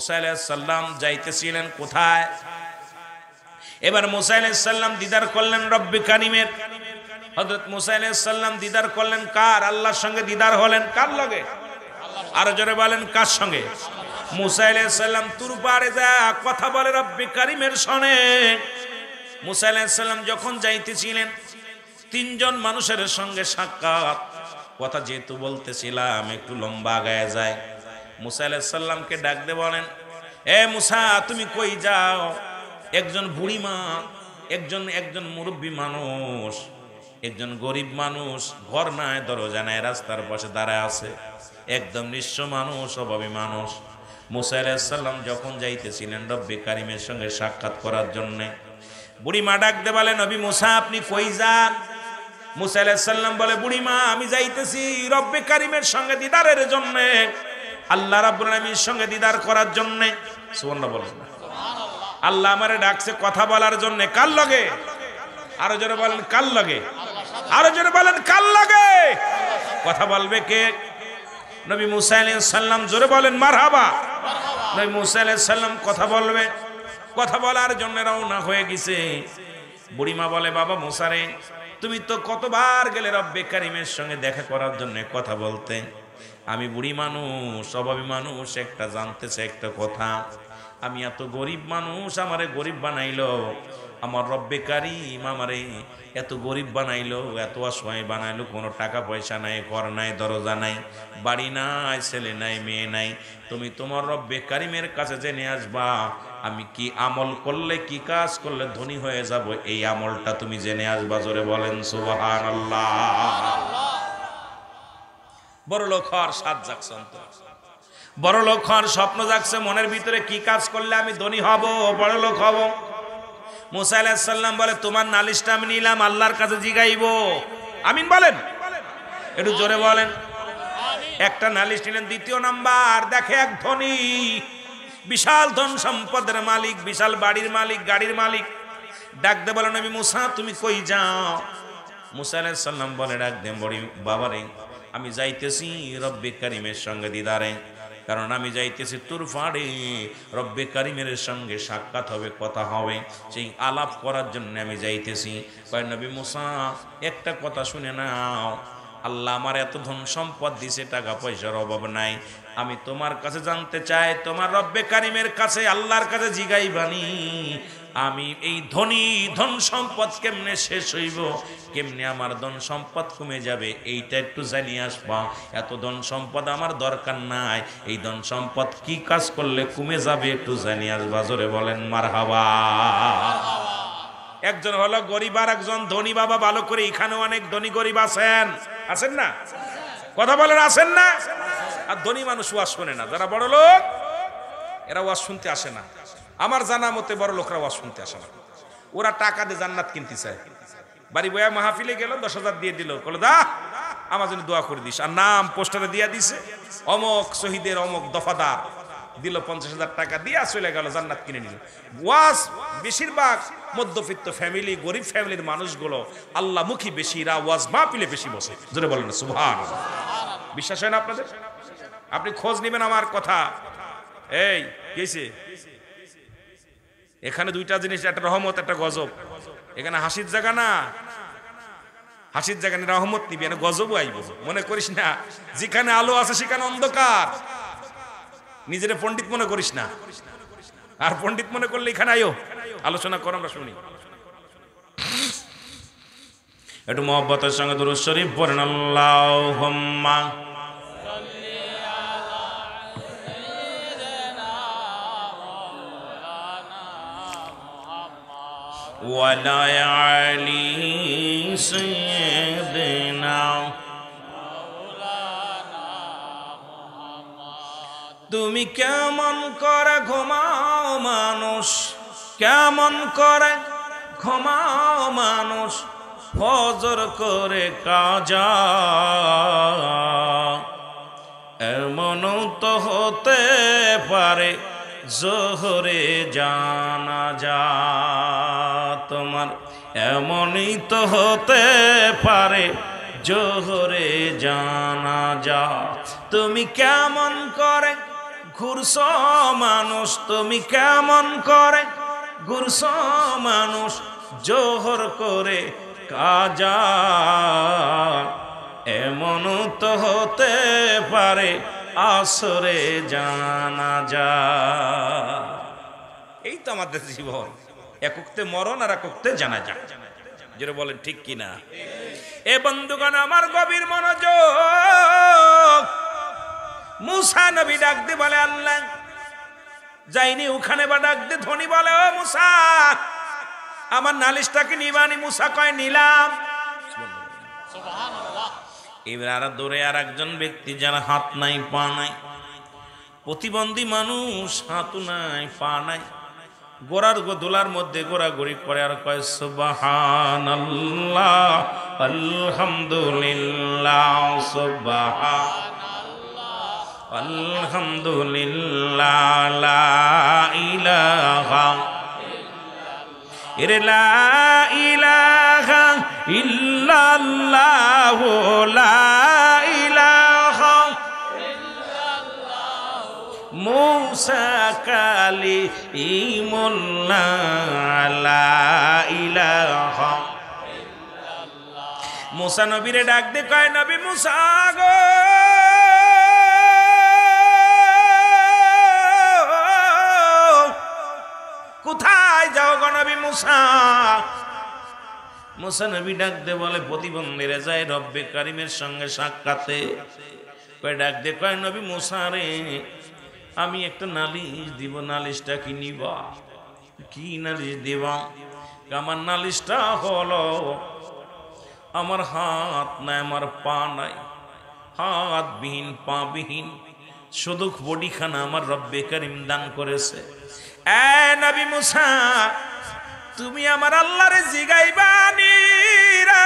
মুসা আলাইহিস সালাম যাইতেছিলেন কোথায়? এবার মুসা আলাইহিস সালাম দিদার করলেন রব্বে কারিমের। হযরত মুসা আলাইহিস সালাম দিদার করলেন কার? আল্লাহর সঙ্গে দিদার হলেন কার লগে? আর জোরে বলেন কার সঙ্গে? মুসা আলাইহিস সালাম তুর পারে যা কথা বলে রব্বে কারিমের শোনে। মুসা আলাইহিস সালাম যখন যাইতেছিলেন তিনজন মানুষের সঙ্গে সাক্ষাৎ, কথা যেহেতু বলতেছিলাম একটু লম্বা আগায় যায়। মুসা আলাইহিস সালামকে ডাক দিয়ে বলেন, এ মুসা তুমি কই যাও? একজন বুড়িমা, একজন মুরব্বী মানুষ, একজন গরিব মানুষ, ঘর নাই দরজা নাই, রাস্তার পাশে দাঁড়ায় আছে, একদম নিঃস্ব মানুষ, অভাবী মানুষ। মুসা আলাইহিস সালাম যখন যাইতেছিলেন রব্বে কারিমের সঙ্গে সাক্ষাৎ করার জন্য, বুড়িমা ডাক দিয়ে বলে, নবী মুসা আপনি কই যান? মুসা আলাইহিস সালাম বলে, বুড়িমা আমি যাইতেছি রব্বে কারিমের সঙ্গে দিদারের জন্য, আল্লাহ রাব্বুল আলামিনের সঙ্গে দিদার করার জন্য। সুবহানাল্লাহ বলেন। আল্লাহ আমারে ডাকছে কথা বলার জন্য। কার লগে? আরো জোরে বলেন কার লগে? আরো জোরে বলেন কার লগে? কথা বলবে কে? নবী মুসা আলাইহিস সালাম। জোরে বলেন মারহাবা। নবী মুসা আলাইহিস সালাম কথা বলবে, কথা বলার জন্য রওনা হয়ে গেছে। বুড়িমা বলে, বাবা মুসা রে, তুমি তো কতবার গেলে রব্বে কারিমের সঙ্গে দেখা করার জন্য কথা বলতে। আমি বুড়ি মানুষ, অভাবী মানুষ, একটা জানতেছে একটা কথা, আমি এত গরিব মানুষ, আমারে গরিব বানাইলো আমার রব্বে কারিম, আমারে এত গরিব বানাইলো, এত অসহায় বানাইলো, কোনো টাকা পয়সা নাই, ঘর নাই, দরজা নাই, বাড়ি নাই, ছেলে নাই, মেয়ে নাই। তুমি তোমার রব্বে কারিমের কাছে জেনে আসবা আমি কি আমল করলে, কি কাজ করলে ধনী হয়ে যাব, এই আমলটা তুমি জেনে আসবা। জোরে বলেন সুবহানাল্লাহ। বড় লোক হওয়ার স্বাদ জাগছে অন্তর, বড় লোক হওয়ার স্বপ্ন জাগছে মনের ভিতরে, কি কাজ করলে আমি ধনী হব, বড় লোক হব। মুসা আলাইহিস সালাম বলে, তোমার নালিশটা আমি নিলাম, আল্লাহর কাছে জিগাইব। আমিন বলেন, একটু জোরে বলেন। একটা নালিশ নিলেন। দ্বিতীয় নাম্বার, দেখে এক ধনী, বিশাল ধন সম্পদের মালিক, বিশাল বাড়ির মালিক, গাড়ির মালিক, ডাক দে বলে, নবী মুসা তুমি কই যাও? মুসা আলাইহিস সালাম বলে, ডাক দে বড়ি বাবারে, আমি যাইতেছি রব্বে কারিমের সঙ্গে দিদারে, কারণ আমি যাইতেছি তুর ফাড়ে, রব্বে কারিমের সঙ্গে সাক্ষাৎ হবে, কথা হবে, সেই আলাপ করার জন্য আমি যাইতেছি। কয় নবী মুসা একটা কথা শুনে নাও, আল্লাহ আমার এত ধন সম্পদ দিছে, টাকা পয়সার অভাব নাই, আমি তোমার কাছে জানতে চাই, তোমার রব্বে কারিমের কাছে, আল্লাহর কাছে জিগাইবানি আমি এই ধন সম্পদ কেমনে শেষ হইব, কেমনে আমার ধন সম্পদ কমে যাবে, এইটা একটু জানিয়ে আসবা। এত ধন সম্পদ আমার দরকার নাই, এই ধন সম্পদ কি কাজ করলে কমে যাবে একটু জানিয়ে আসবা। জোরে বলেন মারহাবা। একজন হলো গরিব আর একজন ধনী। বাবা ভালো করে, এখানে অনেক ধনী গরিব আছেন, আছেন না? কথা বলেন আছেন না? আর ধনী মানুষ ওয়াজ শোনে না, যারা বড় লোক এরা ওয়াজ শুনতে আসে না। আমার জানা মতে বড় লোকরা ওয়াজ শুনতে আসে না, ওরা টাকা দিয়ে জান্নাত কিনতে চায়। বাড়ি বয়া মাহফিলে গেল, 10,000 দিয়ে দিল, বলে দা আমার জন্য দোয়া করে দিস, আর নাম পোস্টারে দিয়া দিছে, অমক শহীদের অমক দফাদার, দিল 50,000 টাকা দিয়া চলে গেল, জান্নাত কিনে নিল। ওয়াজ বেশিরভাগ মধ্যবিত্ত ফ্যামিলি, গরিব ফ্যামিলির মানুষগুলো আল্লাহ মুখী বেশি, এরা ওয়াজ মাহফিলে বেশি বসে। জোরে বলেন সুবহানাল্লাহ। বিশ্বাস হয় না আপনাদের? আপনি খোঁজ নেবেন আমার কথা। এই কেছে এখানে দুইটা জিনিস, একটা রহমত, একটা গজব। এখানে হাসির জায়গা না, হাসির জায়গা না, রহমত নিবি, এখানে গজবও আইব। মনে করিস না যেখানে আলো আছে সেখানে অন্ধকার, নিজের পণ্ডিত মনে করিস না। আর পণ্ডিত মনে করলে এখানে আয়ো, আলোচনা করো, আমরা শুনি। একটু মহব্বতের সঙ্গে দুরূদ শরীফ পড়েন। আল্লাহুম্মা ওয়ালা আলি সাইয়্যিদিনা তুমি কেমন করে ঘুমাও মানুষ, কেমন করে ঘুমাও মানুষ, ফজর করে কাজা, এমনও তো হতে পারে জোহরে জানাজা তোমার, এমনই তো হতে পারে জোহরে জানাজা। তুমি কেমন করে ঘুরছো মানুষ তুমি কেমন করে, ঘুরছো মানুষ জোহর করে কাজা, এমন তো হতে পারে আসরে জানাজা। এই তো আমাদের জীবন, একক্তে মরণ আর একক্তে জানাজা। যেটা বলেন ঠিক কিনা? এ বন্ধুগণ আমার গভীর মনোযোগ। মুসা নবী ডাক দিয়ে বলে আল্লাহ যাইনি ওখানে, বা ডাক দিয়ে ধনী বলে ও মুসা আমার নালিশটাকে নিবানি। মুসা কয় নিলাম। এবার দূরে আর একজন ব্যক্তি যার হাত নাই পা নাই, প্রতিবন্ধী মানুষ, হাত নাই পা নাই, গোড়ার দোলার মধ্যে গোড়াগড়ি করে আর কয় সুবহানাল্লাহ আলহামদুলিল্লাহ সুবহানাল্লাহ আলহামদুলিল্লাহ লা ইলাহা লা ইলাহা ইল্লাল্লাহু লা ইলাহা মুসা কালিমুল্লাহ লা ইলাহা। মুসা নবীরে ডাক দে কয় নবী মুসা গো, কোথায় যাও গো নবী মুসা? মুসা নবী ডাক দে বলে প্রতিবন্ধীরা যায় রব্বে কারিমের সঙ্গে সাক্ষাতে। কয় ডাক দে কয় নবী মুসা রে আমি একটা নালিশ দিব, নালিশটা কি নিবা? কি নালিশ দিবা? আমার নালিশটা হলো আমার হাত নাই, আমার পা নাই, হাত বিহীন পা বিহীন, শুধু বডিখানা আমার রব্বে কারিম দান করেছে। এ নবী মুসা তুমি আমার আল্লাহরে জিগাইবানি রে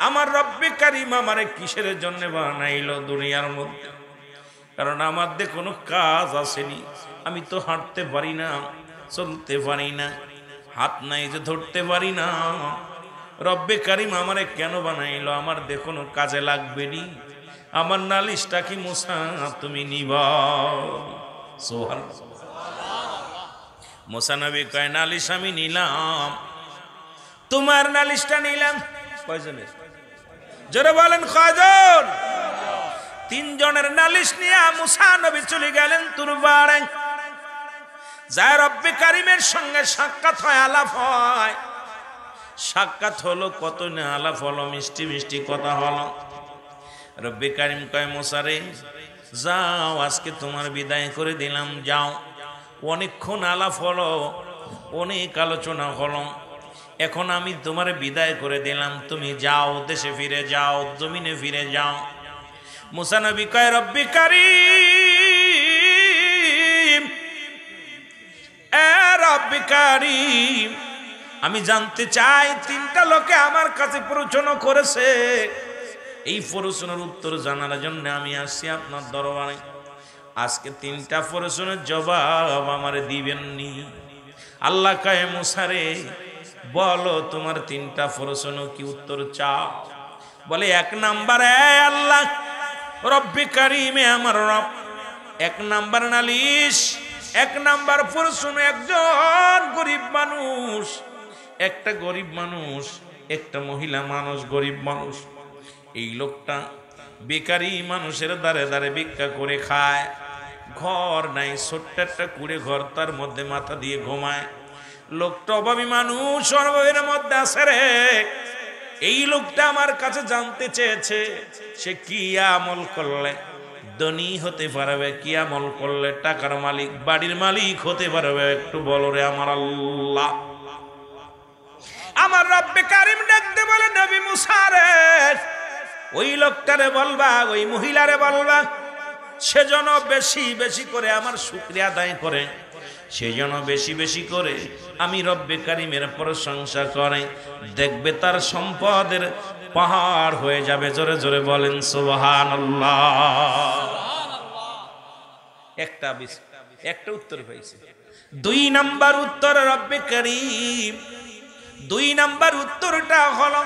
আমার রব্বে কারিম আমারে কিসের জন্য বানাইলো দুনিয়ার মধ্যে? কারণ আমার দিয়ে কোনো কাজ আসেনি, আমি তো হাঁটতে পারি না, চলতে পারি না, হাত নাই যে ধরতে পারি না। রব্বে কারিম আমারে কেন বানাইলো? আমার দিয়ে কোনো কাজে লাগবে নি। আমার নালিশটা কি মুসা তুমি নিবা? সুবহানাল্লাহ। মুসা নবী কয় নালিশ আমি নিলাম, তোমার নালিশটা নিলাম। কয়জনের? জোরে বলেন কয়জন? তিনজনের নালিশ নিয়ে মুসা নবী চলে গেলেন তুরবারে। যায় রব্বে কারিমের সঙ্গে সাক্ষাৎ হয়, আলাপ হয়। সাক্ষাৎ হলো, কত না আলাপ হলো, মিষ্টি মিষ্টি কথা হলো। রব্বে কারিম কয় মুসা রে যাও, আজকে তোমার বিদায় করে দিলাম, যাও। অনেকক্ষণ আলাপ হলো, অনেক আলোচনা হলো, এখন আমি তোমার বিদায় করে দিলাম, তুমি যাও, দেশে ফিরে যাও, জমিনে ফিরে যাও। মুসা নবী কয় রব্বে কারিম, এ রব্বে কারিম আমি জানতে চাই তিনটা লোকে আমার কাছে প্রশ্ন করেছে, এই প্রশ্নের উত্তর জানার জন্য আমি আসছি আপনার দরবারে। আজকে তিনটা প্রশ্নের জবাব আমার দিবেননি। আল্লাহ কয় মুসা রে বলো তোমার তিনটা প্রশ্ন কি উত্তর চাও? বলে এক নাম্বারে আল্লাহ রব্বে কারিমে আমার রব, এক নাম্বার নালিশ, এক নাম্বার প্রশ্ন একজন গরিব মানুষ, একটা গরিব মানুষ, একটা মহিলা মানুষ, গরিব মানুষ, এই লোকটা বেকারি মানুষের দ্বারে দ্বারে ভিক্ষা করে খায়, ঘর নাই, ছোট্ট একটা কুড়ে ঘর, তার মধ্যে মাথা দিয়ে ঘুমায়। লোকটা অভাবী মানুষ, অভাবের মধ্যে আছে রে। এই লোকটা আমার কাছে জানতে চেয়েছে সে কি আমল করলে ধনী হতে পারবে, কি আমল করলে টাকার মালিক, বাড়ির মালিক হতে পারবে, একটু বলো রে আমার আল্লাহ। আমার রব্বে কারিম ডাকতে বলে নবী মুসা রে ওই লোকটারে বলবা, ওই মহিলারে বলবা সেজন্য বেশি বেশি করে আমার শুকরিয়া আদায় করে, সেজন্য বেশি বেশি করে আমি রব্বে কারিমের প্রশংসা করে, দেখবে তার সম্পদের পাহাড় হয়ে যাবে। জোরে জোরে বলেন সুবহানাল্লাহ। একটা উত্তর হয়েছে। দুই নাম্বার উত্তর রব্বে কারিম, দুই নাম্বার উত্তরটা হলো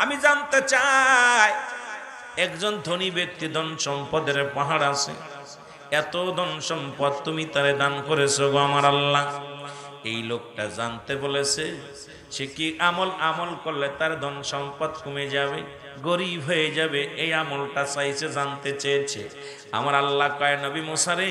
আমি জানতে চাই একজন ধনী ব্যক্তি ধন সম্পদের পাহাড় আছে, এত ধন সম্পদ তুমি তারে দান করেছো গো আমার আল্লাহ। এই লোকটা জানতে বলেছে সে কি আমল করলে তার ধন সম্পদ কমে যাবে, গরিব হয়ে যাবে, এই আমলটা চাইছে, জানতে চেয়েছে। আমার আল্লাহ কয় নবী মুসা রে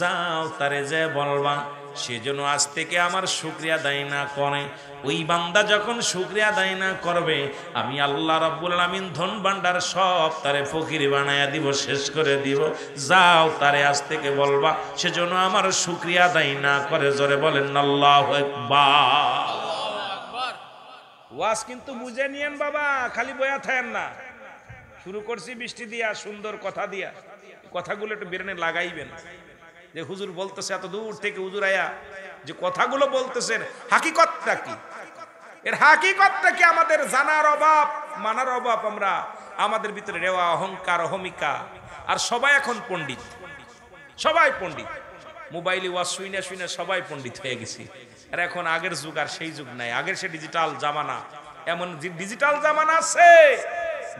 যাও তারে যে বলবা সেজন্য আজ থেকে আমার শুকরিয়া আদায় না করে। ওই বান্দা যখন শুকরিয়া আদায় না করবে আমি আল্লাহ রাব্বুল আলামিন ধন ভান্ডার সব তারে ফকির বানায়া দিব, শেষ করে দিব। যাও তারে আজ থেকে বলবা সেজন্য আমার শুকরিয়া আদায় না করে। জোরে বলেন আল্লাহু আকবার। ওয়াজ কিন্তু বুঝে নিয়েন বাবা, খালি বয়া থাকেন না। শুরু করছি বৃষ্টি দিয়া, সুন্দর কথা দিয়া, কথাগুলো একটু বেরেনে লাগাইবেন। যে হুজুর বলতেছে এত দূর থেকে হুজুর আয়া যে কথাগুলো বলতেছেন, হাকিকতটা কি? এর হাকিকতটা কি আমাদের জানার অভাব, মানার অভাব। আমরা আমাদের ভিতরে রেওয়া, অহংকার, অহমিকা। আর সবাই এখন পণ্ডিত, সবাই পণ্ডিত। মোবাইলে ওয়াজ শুইনা শুইনা সবাই পণ্ডিত হয়ে গেছি। আর এখন আগের যুগ আর সেই যুগ নাই। আগের সে ডিজিটাল জামানা, এমন ডিজিটাল জামানা আছে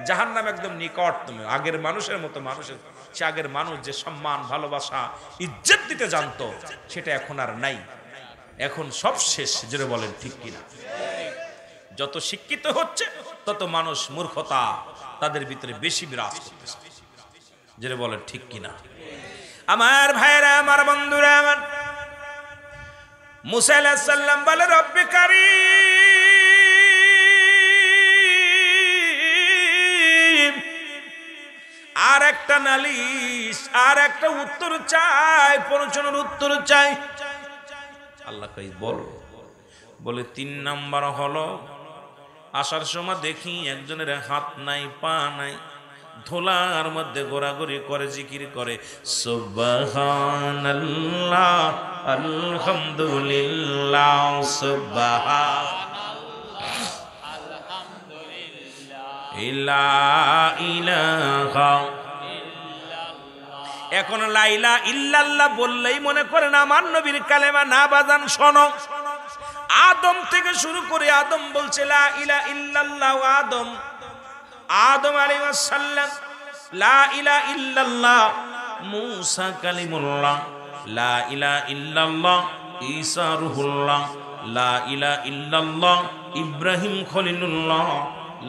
জাহান্নাম একদম নিকট। তুমি আগের মানুষের মতো মানুষের, সে আগের মানুষ যে সম্মান, ভালোবাসা, ইজ্জত দিতে জানতো সেটা এখন আর নাই। এখন সব শেষ। যেটা বলেন ঠিক কিনা? যত শিক্ষিত হচ্ছে তত মানুষ মূর্খতা তাদের ভিতরে বেশি বিরাজ করতেছে। যেটা বলেন ঠিক কিনা? আমার ভাইরা, আমার বন্ধুরা, আমার মুসা আলাইহিস সালাম বলে রব্বি কারীম, আর একটা নালিশ, আর একটা উত্তর চাই, প্রশ্নের উত্তর চাই। আল্লাহ কই বলে ৩ নাম্বার হলো আসার সময় দেখি একজনের হাত নাই, পা নাই, ধুলার মধ্যে ঘোরাঘুরি করে, জিকির করে সুবহানাল্লাহ আলহামদুলিল্লাহ সুবহানাল্লাহ আলহামদুলিল্লাহ লা ইলাহা ইল্লাল্লাহ। এখন লা ইলাহা ইল্লাল্লাহ বললেই মনে করেন আমার নবীর কালেমা না বাজান। শোনো, আদম থেকে শুরু করে আদম বলছে লা ইলাহা ইল্লাল্লাহ। আদম আলাইহিস সালাম লা ইলাহা ইল্লাল্লাহ, মূসা কালিমুল্লাহ লা ইলাহা ইল্লাল্লাহ, ঈসা রূহুল্লাহ লা ইলাহা ইল্লাল্লাহ, ইব্রাহিম খলিলুল্লাহ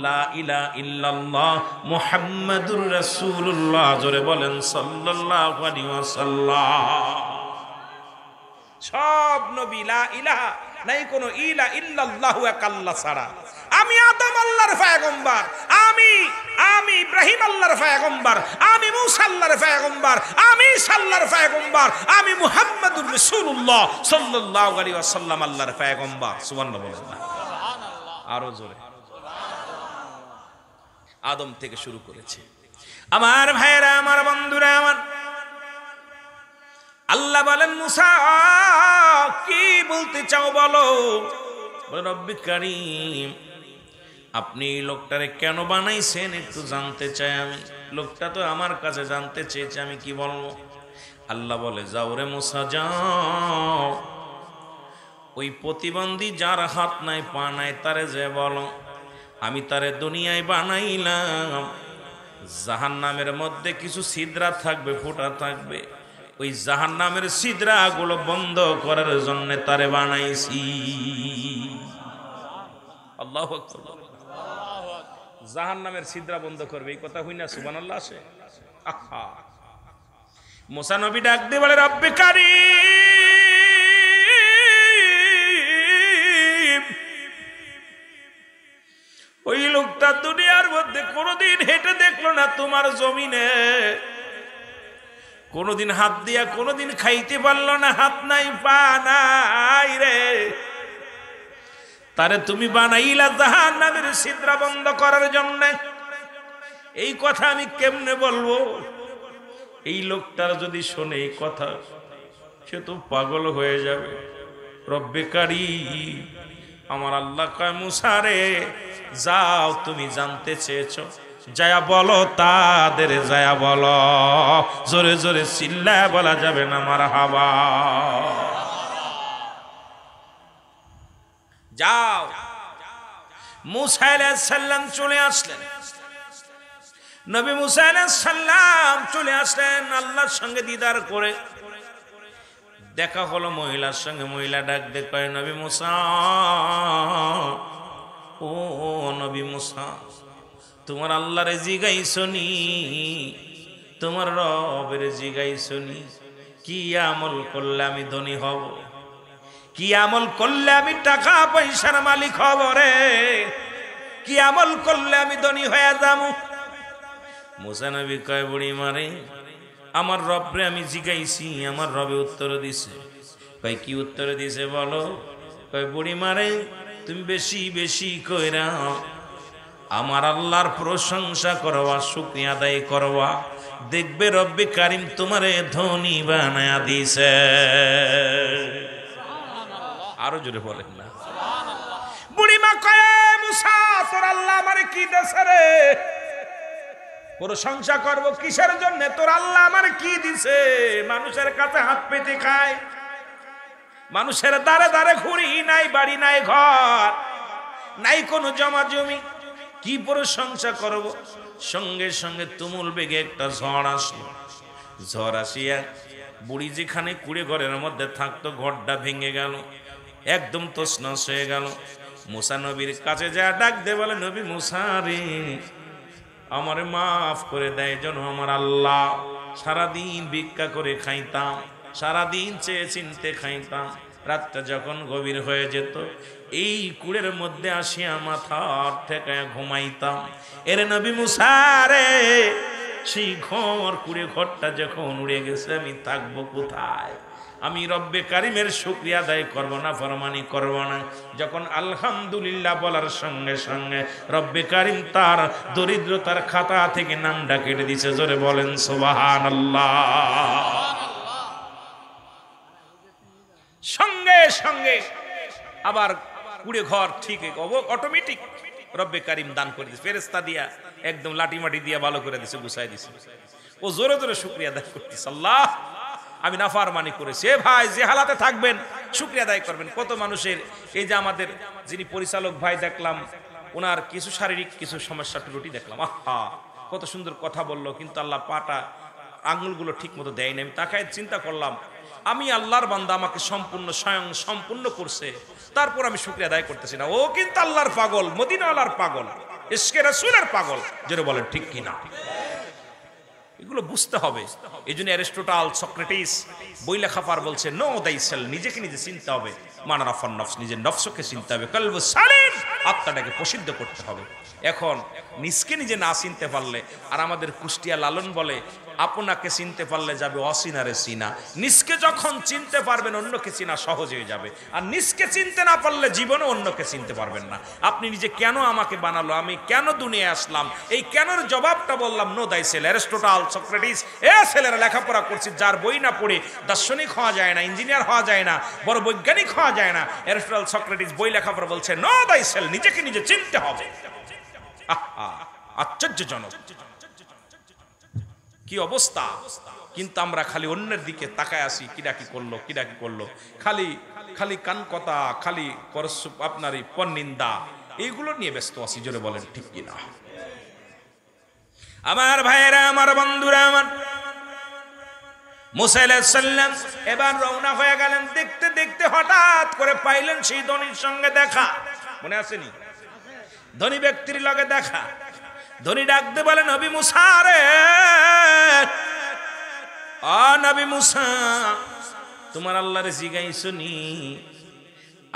লা ইলাহা ইল্লাল্লাহ, মুহাম্মাদুর রাসূলুল্লাহ। জোরে বলেন সাল্লাল্লাহু আলাইহি ওয়াসাল্লাম। সব নবী লা ইলাহা, নাই কোনো ইলা ইল্লাল্লাহু এক আল্লাহ ছাড়া। আমি আদম আল্লাহর পয়গম্বর, আমি ইব্রাহিম আল্লাহর পয়গম্বর, আমি মূসা আল্লাহর পয়গম্বর, আমি ঈসা আল্লাহর পয়গম্বর, আমি মুহাম্মাদুর রাসূলুল্লাহ সাল্লাল্লাহু আলাইহি ওয়াসাল্লাম আল্লাহর পয়গম্বর। সুবহানাল্লাহ বলেন না? সুবহানাল্লাহ। আরো জোরে। আদম থেকে শুরু করেছে। আমার ভাইরা, আমার বন্ধুরা, আমার আল্লাহ বলেন মুসা কি বলতে চাও বলো। রব্বি কারীম, আপনি লোকটারে কেন বানাইছেন একটু জানতে চাই আমি। লোকটা তো আমার কাছে জানতে চেয়েছে, আমি কি বলবো। আল্লাহ বলে যাও রে মুসা যাও, ওই প্রতিবন্ধী যার হাত নাই, পা নাই, তারে যে বলো আমি তারে দুনিয়ায় বানাইলাম, জাহান্নামের মধ্যে কিছু ছিদ্রা থাকবে, ফুটা থাকবে, ওই জাহান্নামের ছিদ্রাগুলো বন্ধ করার জন্য তারে বানাইছি। আল্লাহু আকবার। জাহান্নামের ছিদ্রা বন্ধ করবে, এই কথা হইনা সুবহানাল্লাহ আসে। আহা, মুসা নবী ডাক দিয়ে বলে রব্বি কারীম, ওই লোকটা দুনিয়ার মধ্যে কোনোদিন হেঁটে দেখলো না তোমার জমিনে, কোনোদিন হাত দিয়া কোনোদিন খাইতে পারলো না, হাত নাই, পা নাই রে, তারে তুমি বানাইলা জাহান্নামের ছিদ্র বন্ধ করার জন্য। এই কথা আমি কেমনে বলবো? এই লোকটার যদি শোনে এই কথা, সে তো পাগল হয়ে যাবে। রব্বে কারীম, আমার আল্লাহ কয় মুসা রে যাও, তুমি জানতে চেয়েছো, যায়া বলো তাদের, যায়া বলো। জোরে জোরে চিল্লায় বলা যাবে না মারহাবা। যাও। মুসা আলাইহিস সালাম চলে আসলেন। নবী মুসা আলাইহিস সালাম চলে আসলেন আল্লাহর সঙ্গে দিদার করে। দেখা হলো মহিলার সঙ্গে, মহিলা ডাক দিয়ে কয়, নবী মুসা, ও নবী মুসা, তোমার আল্লাহরে জিগাইছনি, তোমার রবের জিগাইছনি কি আমল করলে আমি ধনী হব, কি আমল করলে আমি টাকা পয়সার মালিক হব রে, কি আমল করলে আমি ধনী হয়ে যাব? মুসা নবী কয়, বুড়ি মারে আমার রবরে আমি জিগাইছি, আমার রবে উত্তর দিছে। কয় কি উত্তর দিছে বলো? কয় বুড়ি মারে তুমি বেশি বেশি কইরা আমার আল্লাহর প্রশংসা করবা, শুকরিয়া আদায় করবা, দেখবে রব্বে কারিম তোমারে ধনী বানায়া দিছে। আরো জোরে বলেন না। বুড়িমা কয়, মুসা তোর আল্লাহ আমারে কি দিছে রে? প্রশংসা করব কিসের জন্য? তোর আল্লাহ আমারে কি দিছে? মানুষের কাছে হাত পেতে খায়, মানুষের দ্বারে দ্বারে ঘুরি, নাই বাড়ি নাই ঘর নাই কোনো জমা জমি, কি প্রশংসা করব? সঙ্গে সঙ্গে তুমুল বেগে একটা ঝড় আসলো। ঝড় আসিয়া বুড়ি যেখানে কুড়ে ঘরের মধ্যে থাকতো ঘরটা ভেঙে গেল, একদম তছনছ হয়ে গেল। মুসা নবীর কাছে যা ডাক দে বলে, নবী মুসা রে আমারে মাফ করে দেয় যেন আমার আল্লাহ। সারাদিন ভিক্ষা করে খাইতাম, সারাদিন চেয়ে চিনতে খাইতাম, রাতটা যখন গভীর হয়ে যেত এই কুড়ের মধ্যে আসিয়া মাথা ঠেকায় ঘুমাইতাম। এরে নবী মুসা রে, সেই ঘর কুড়ে ঘরটা যখন উড়ে গেছে আমি থাকবো কোথায়? আমি রব্বে কারিমের শুকরিয়া আদায় করব না, ফরমানি করব না? যখন আলহামদুলিল্লাহ বলার সঙ্গে সঙ্গে রব্বে কারিম তার দরিদ্রতার খাতা থেকে নামটা কেটে দিছে। জোরে বলেন সুবহানাল্লাহ। সঙ্গে সঙ্গে আবার কুড়ে ঘর ঠিক অটোমেটিক রব্বে কারিম দান করে দিছে, ফেরেশতা দিয়া একদম লাঠি মাটি দিয়া ভালো করে দিছে, গুছাই দিছে। ও জোরে জোরে শুকরিয়া আদায় করতেছে, আল্লাহ আমি নাফরমানি করেছি। ভাই যে হালাতে থাকবেন শুকরিয়া আদায় করবেন। কত মানুষের এই যে আমাদের যিনি পরিচালক ভাই দেখলাম, ওনার কিছু শারীরিক কিছু সমস্যা ত্রুটি দেখলাম, আহা কত সুন্দর কথা বললো, কিন্তু আল্লাহ পাটা আঙুলগুলো ঠিক মতো দেয়নি। আমি তাকায় চিন্তা করলাম, আমি আল্লাহর বান্দা, আমাকে সম্পূর্ণ স্বয়ং সম্পূর্ণ করছে, তারপর আমি শুকরিয়া আদায় করতেছি না। ও কিন্তু আল্লাহর পাগল, মদিনাওয়ালার পাগল, ইশকে রাসূলের পাগল। যেটা বলেন ঠিক কিনা? এগুলো বুঝতে হবে। এই জন্য অ্যারিস্টটল, সক্রেটিস বই লেখাপার বলছে, নো দাইসেল, নিজেকে নিজে চিনতে হবে। মানারাফান নফস, নিজের নফসকে চিনতে হবে। কলবু সালিম, আত্মাটাকে প্রসিদ্ধ করতে হবে। এখন নিজকে নিজে না চিনতে পারলে, আর আমাদের কুষ্টিয়া লালন বলে, আপনাকে চিনতে পারলে যাবে অচিনারে চিনা। নিজকে যখন চিনতে পারবেন অন্যকে চিনা সহজ হয়ে যাবে। আর নিজকে চিনতে না পারলে জীবনে অন্যকে চিনতে পারবেন না। আপনি নিজে কেন আমাকে বানালো, আমি কেন দুনিয়ায় আসলাম, এই কেনর জবাবটা বললাম নো দাইসেল। অ্যারিস্টটল, সক্রেটিস, ছেলেরা লেখাপড়া করছে, যার বই না পড়ে দার্শনিক হওয়া যায় না, ইঞ্জিনিয়ার হওয়া যায় না, বড় বৈজ্ঞানিক হওয়া যায় না। অ্যারিস্টটল, সক্রেটিস বই লেখাপড়া বলছে নো দাইসেল, নিজেকে নিজে চিনতে হবে। আশ্চর্যজনক কি অবস্থা! কিন্তু আমরা খালি অন্যের দিকে তাকায় আসি, কিরা কি করলো, কিরা কি করলো, খালি খালি কান কথা, খালি আপনারই পরনিন্দা, এইগুলো নিয়ে ব্যস্ত আছি। জোরে বলেন ঠিক কিনা? আমার ভাইয়েরা, আমার বন্ধুরা, আমার মুসা আলাইহিস সালাম এবার রওনা হয়ে গেলেন। দেখতে দেখতে হঠাৎ করে পাইলেন সেই ধনীর সঙ্গে দেখা। মনে আসেনি? ধনী ব্যক্তির লগে দেখা। ধনী ডাকতে বলে, নবী মুসা রে, নবী মুসা, তোমার আল্লাহরে জিগাইছনি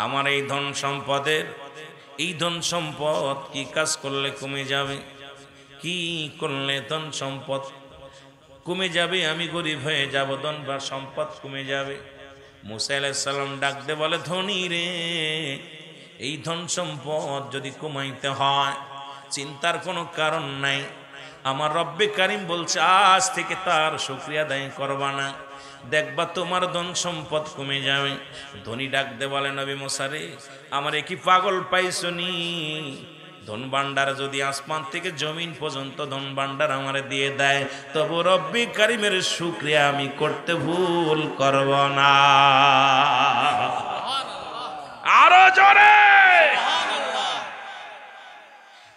আমার এই ধন সম্পদের, এই ধন সম্পদ কি কাজ করলে কমে যাবে, কি করলে ধন সম্পদ কমে যাবে, আমি গরিব হয়ে যাব, ধন বা সম্পদ কমে যাবে। মুসা আলাইহিস সালাম ডাকতে বলে, ধনী রে, এই ধন সম্পদ যদি কমাইতে হয় চিন্তার কোনো কারণ নাই। আমার রব্বে কারিম বলছে আজ থেকে তার শুকরিয়া আদায় করবা না, দেখবা তোমার ধন সম্পদ কমে যাবে। ধনী ডাকতে বলে, নবী মুসা রে, আমারে কি পাগল পাইছনি? ধন ভান্ডার যদি আসমান থেকে জমিন পর্যন্ত ধন ভান্ডার আমারে দিয়ে দেয়, তবু রব্বে কারিমের শুকরিয়া আমি করতে ভুল করব না। আরো জোরে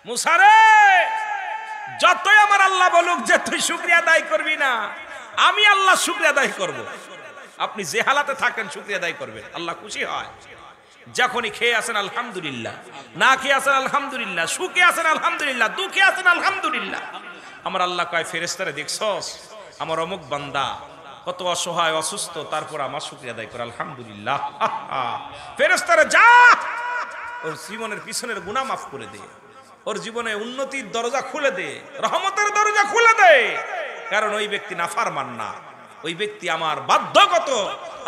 মুসা রে, যতই আমার আল্লাহ বলুক যে তুই শুকরিয়া আদায় করবি না, আমি আল্লাহ শুকরিয়া আদায় করব। আপনি যে হালাতে থাকেন শুকরিয়া আদায় করবেন, আল্লাহ খুশি হয়। যখনই খেয়ে আসেন আলহামদুলিল্লাহ, না খেয়ে আসেন আলহামদুলিল্লাহ, সুখে আসেন আলহামদুলিল্লাহ, দুঃখে আসেন আলহামদুলিল্লাহ। আমার আল্লাহ কয় ফেরেশতারে দেখছস আমার অমুক বান্দা কত অসহায় অসুস্থ, তারপর আমার শুকরিয়া আদায় করে আলহামদুলিল্লাহ। ফেরেশতারে যা ওর জীবনের পিছনের গুনাহ মাফ করে দে, ওর জীবনে উন্নতির দরজা খুলে দে, রহমতের দরজা খুলে দে। কারণ ওই ব্যক্তি নাফরমান না, ওই ব্যক্তি আমার বাধ্যগত,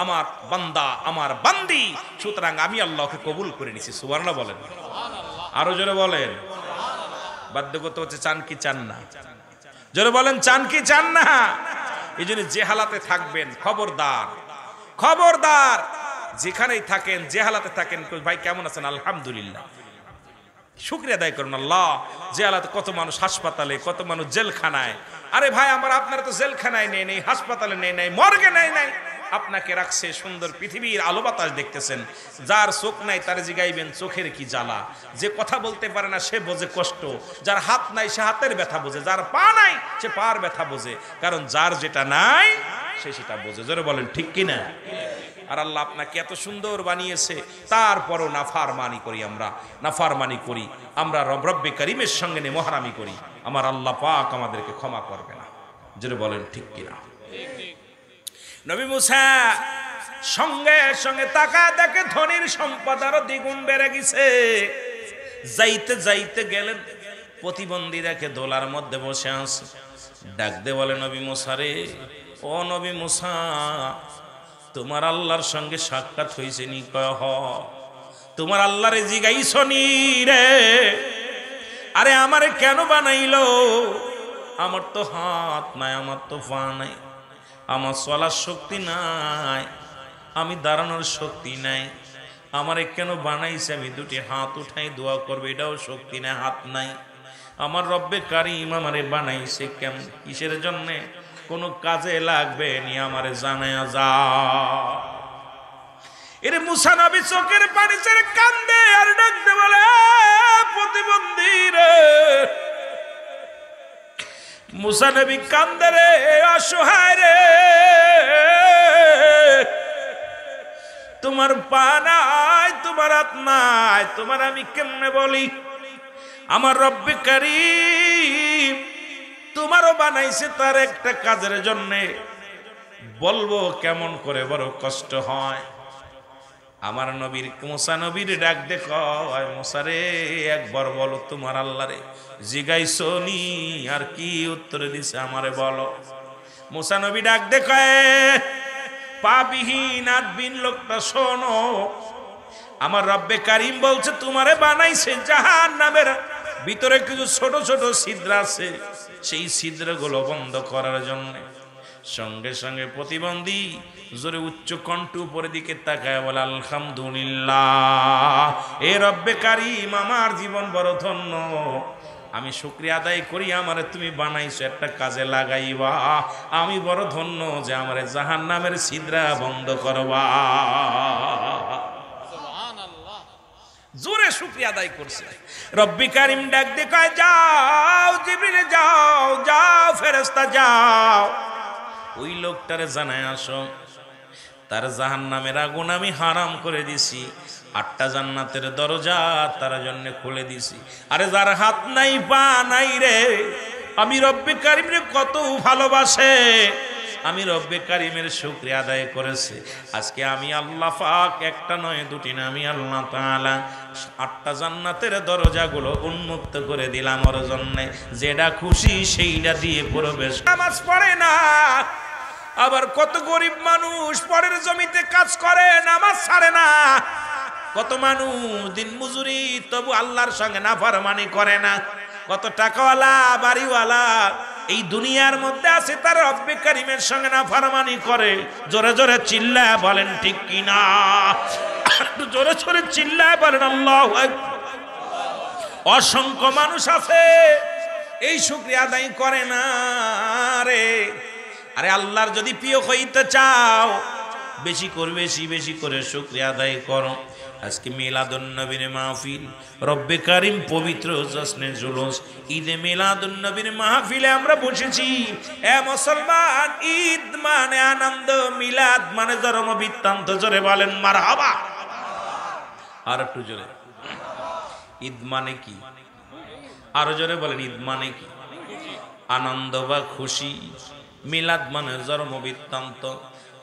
আমার বান্দা, আমার বান্দি। সুতরাং আমি আল্লাহকে কবুল করে নিছি। সুবহানাল্লাহ বলেন, আরো জোরে বলেন। বাধ্যগত হচ্ছে চান কি চান না? জোরে বলেন, চান কি চান না? এই জন্য যে হালাতে থাকবেন, খবরদার খবরদার, যেখানেই থাকেন যে হালাতে থাকেন, ভাই কেমন আছেন? আলহামদুলিল্লাহ, শুকরিয়া আদায় করুন। আল্লাহ, যে হালাতে কত মানুষ হাসপাতালে, কত মানুষ জেলখানায়। আরে ভাই আমার, আপনারা তো জেলখানায় নেই নেই, হাসপাতালে নেই নাই, মর্গে নেই নাই, আপনাকে রাখছে সুন্দর পৃথিবীর আলো বাতাস দেখতেছেন। যার চোখ নাই তার জিগাইবেন চোখের কি জ্বালা, যে কথা বলতে পারে না সে বোঝে কষ্ট, যার হাত নাই সে হাতের ব্যথা বোঝে, যার পা নাই সে পার ব্যথা বোঝে। কারণ যার যেটা নাই সে সেটা বোঝে। জোরে বলেন ঠিক কিনা? আর আল্লাহ আপনাকে এত সুন্দর বানিয়েছে, তারপরও নাফরমানি করি আমরা, নাফরমানি করি আমরা, রব্বে কারীমের সঙ্গে নেমহারামি করি। আমার আল্লাহ পাক আমাদেরকে ক্ষমা করবে না। জোরে বলেন ঠিক কিনা? নবী মুসা সঙ্গে সঙ্গে তাকা দেখে ধনির সম্পদ আরো দ্বিগুণ বেড়ে গেছে। যাইতে যাইতে গেলেন, প্রতিবন্ধী দেখে দোলার মধ্যে বসে আছে। ডাক দে বলে, নবী মুসা রে, ও নবী মুসা, তোমার আল্লাহর সঙ্গে সাক্ষাৎ হয়েছে নি? কয় হ। তোমার আল্লাহরে জিগাইছো নি রে? আরে আমারে কেন বানাইলো? আমার তো হাত নাই, আমার তো পা নাই, আমার চলার শক্তি নাই, আমি দাঁড়ানোর শক্তি নাই, আমারে কেন বানাইছে? আমি দুটি হাত উঠাই দোয়া করবে, এটাও শক্তি নাই, হাত নাই। আমার রব্বে কারীম আমারে বানাইছে কেমন, কিসের জন্যে? কোনো কাজে লাগবে নি, আমারে জানায়া যা। এরে মুসা নবী চোখের পানি ছেড়ে কান্দে আর ডাকতে বলে, প্রতিবন্ধী রে। মুসা নবী কান্দে রে, অসহায় রে, তোমার পা নাই, তোমার হাত নাই, তোমার আমি কেমনে বলি? আমার রব্বে কারীম তোমারও বানাইছে তার একটা কাজের জন্যে, বলবো কেমন করে, বড় কষ্ট হয়। আমার নবীর, মুসা নবীর ডাক দে কয়, মুসা রে একবার বলো তোমার আল্লাহ রে জিগাইছো নি? আর কি উত্তর দিছে আমারে বলো। মুসা নবী ডাক দে কয়, পাবিহীন আদবিন লোকটা শোনো, আমার রব্বে কারীম বলছে তোমারে বানাইছে জাহান্নামের ভিতরে কিছু ছোট ছোট ছিদ্র আছে, সেই ছিদ্রগুলো বন্ধ করার জন্য। সঙ্গে সঙ্গে প্রতিবন্ধী জোরে উচ্চ কণ্ঠ উপরের দিকে তাকায় বলে, আলহামদুলিল্লাহ, এ রব্বে কারীম আমার জীবন বড় ধন্য, আমি শুকরিয়া আদায় করি আমারে তুমি বানাইছো একটা কাজে লাগাইবা, আমি বড় ধন্য যে আমারে জাহান্নামের ছিদ্রা বন্ধ করবা। জোরে শুকরিয়া আদায় করছে। রব্বি কারীম ডাক দিয়ে কয়, যাও জিবরিল, যাও যাও ফেরেশতা যাও, ওই লোকটারে জানায় আসো তার জাহান্নামের আগুন আমি হারাম করে দিছি, 8টা জান্নাতের দরজা তার জন্য খুলে দিছি। আরে যার হাত নাই পা নাই রে, আমি রব্বে কারীমের কত ভালোবাসে, আমি রব্বে কারীমের শুকরিয়া আদায় করেছে। আজকে আমি আল্লাহ পাক একটা নয় দুটি না, আমি আল্লাহ তাআলা 8টা জান্নাতের দরজাগুলো উন্মুক্ত করে দিলাম ওর জন্য, যেটা খুশি সেইটা দিয়ে প্রবেশ। নামাজ পড়ে না, আবার কত গরিব মানুষ পরের জমিতে কাজ করে, নামাজ ছাড়ে না। কত মানুষ দিন মজুরি, তবু আল্লাহর সঙ্গে নাফরমানি করে না। কত টাকাওয়ালা বাড়িওয়ালা এই দুনিয়ার মধ্যে আছে, তার রব্বে কারীমের সঙ্গে নাফরমানি করে। জোরে জোরে চিল্লায় বলেন ঠিক কিনা? জোরে জোরে চিল্লায় বলেন আল্লাহু আকবার। অসংখ্য মানুষ আছে এই শুকরিয়া আদায় করে না রে। আরে আল্লাহর যদি প্রিয় হইতে চাও, বেশি করে বেশি করে শুকরিয়া আদায় করো। আজকে মিলাদুন নবীর মাহফিল, রব্বে কারিম পবিত্র জশ্নে জুলুস ঈদে মিলাদুন নবীর মাহফিলে আমরা বসেছি। এ মুসলমান, ঈদ মানে আনন্দ, মিলাদ মানে জন্ম বৃত্তান্ত। জোরে বলেন মারহাবা। আর একটু জোরে, ঈদ মানে কি? আরো জোরে বলেন, ঈদ মানে কি? আনন্দ বা খুশি। মিলাদ মানে জন্ম বৃত্তান্ত।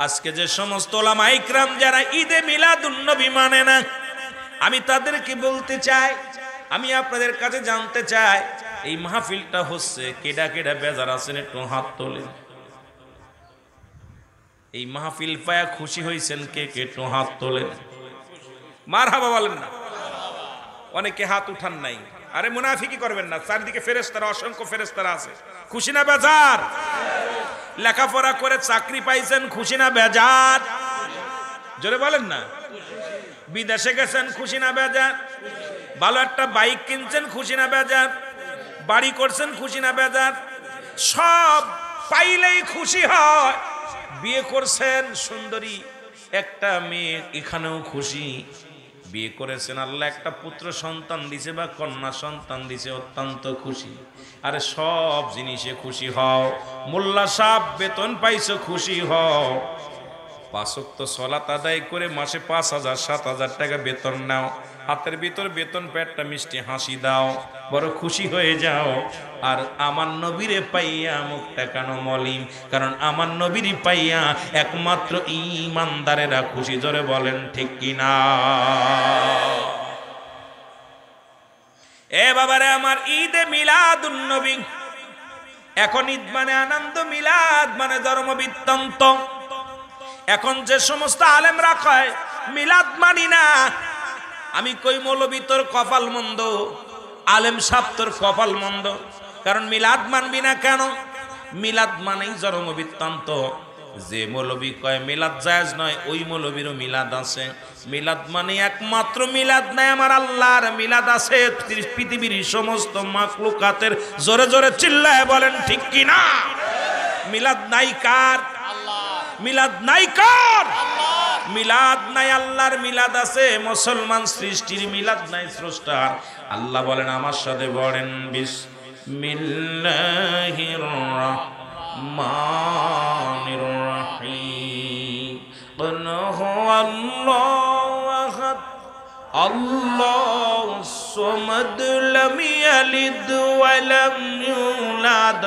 আজকে যে সমস্ত ওলামা ইকরাম যারা ঈদে মিলাদুন নবী মানে না, আমি তাদেরকে বলতে চাই, আমি আপনাদের কাছে জানতে চাই, এই মাহফিলটা হচ্ছে কেডা কেডা বেজার আছেন একটু হাত তোলেন। এই মাহফিল পায়া খুশি হয়েছেন কে কে একটু হাত তোলেন। মারহাবা বলেন না। অনেকে হাত উঠান নাই। আরে মুনাফিকি করবেন না, চারিদিকে ফেরেশতারা, অসংখ্য ফেরেশতারা আছে। খুশি না বেজার? লেখাপড়া করে চাকরি পাইছেন, খুশি না বেজার? জোরে বলেন না। বিদেশে গেছেন, খুশি না বেজার? ভালো একটা বাইক কিনছেন, খুশি না বেজার? বাড়ি করছেন, খুশি না বেজার? সব পাইলেই খুশি হয়। বিয়ে করছেন সুন্দরী একটা মেয়ে, এখানেও খুশি। বিয়ে করেছেন, আল্লাহ একটা পুত্র সন্তান দিছে বা কন্যা সন্তান দিছে, অত্যন্ত খুশি। আরে সব জিনিসে খুশি হও। মোল্লা সাহেব বেতন পাইছো, খুশি হও। 5 ওয়াক্ত সালাত আদায় করে মাসে 5,000 7,000 টাকা বেতন নাও, হাতের ভিতর বেতন, পেটটা মিষ্টি হাসি দাও, বড় খুশি হয়ে যাও। আর আমার নবীরে পাইয়া মুখটা কেন মলিন? কারণ আমার নবীরে পাইয়া একমাত্র ঈমানদারেরা খুশি। জোরে বলেন ঠিক কিনা? এ বাবারে আমার, ঈদে মিলাদুন নবী। এখন ঈদ মানে আনন্দ, মিলাদ মানে ধর্ম বৃত্তান্ত। এখন যে সমস্ত আলেমরা কয় মিলাদ মানি না, আমি কই মৌলবী তোর কপাল মন্দ, আলেম সাহেব তোর কপাল মন্দ। কারণ মিলাদ মানবি না কেন? মিলাদ মানেই জন্ম বৃত্তান্ত। যে মৌলবী কয় মিলাদ জায়েজ নয়, ওই মৌলবীরও মিলাদ আছে। মিলাদ মানে একমাত্র মিলাদ নাই, আমার আল্লাহর মিলাদ আছে পৃথিবীর সমস্ত মাখলুকাতের। জোরে জোরে চিল্লায় বলেন ঠিক কিনা? মিলাদ নাই কার? মিলাদ নাই কার? মিলাদ নাই আল্লাহর, মিলাদ আছে মুসলমান সৃষ্টির। মিলাদ নাই স্রষ্টার। আল্লাহ বলেন, আমার সাথে বলেন, বিসমিল্লাহির রাহমানির রাহিম। কুল হুয়াল্লাহু আহাদ, আল্লাহুস সামাদ, লাম ইয়ালিদ ওয়া লাম ইউলাদ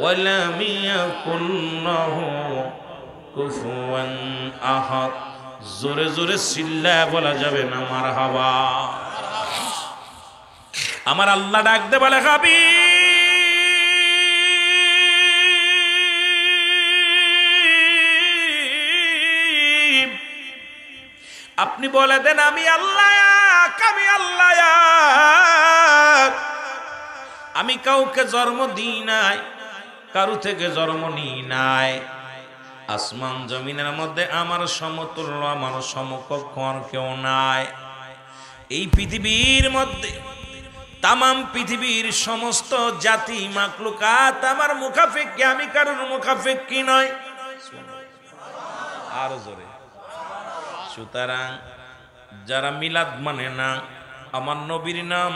ওয়া লাম ইয়াকুল লাহু কুফুয়ান আহাদ। জোরে জোরে চিল্লায় বলা যাবে না মারহাবা। আমার আল্লাহ ডাক দে বলে, হাবিব আপনি বলে দেন আমি আল্লাহ, আমি আল্লাহ। আমি কাউকে জন্ম দিই নাই, কারু থেকে জন্ম নিই নাই। আসমান জমিনের মধ্যে আমার সমতুল্য, আমার সমকক্ষ আর কেউ নাই। এই পৃথিবীর মধ্যে তামাম পৃথিবীর সমস্ত জাতি মাখলুকাত আমার মুখাফেক্ষি, আমি কারোর মুখাফেক্ষি নয়। আর জোরে। সুতরাং যারা মিলাদ মানে না, আমার নবীর নাম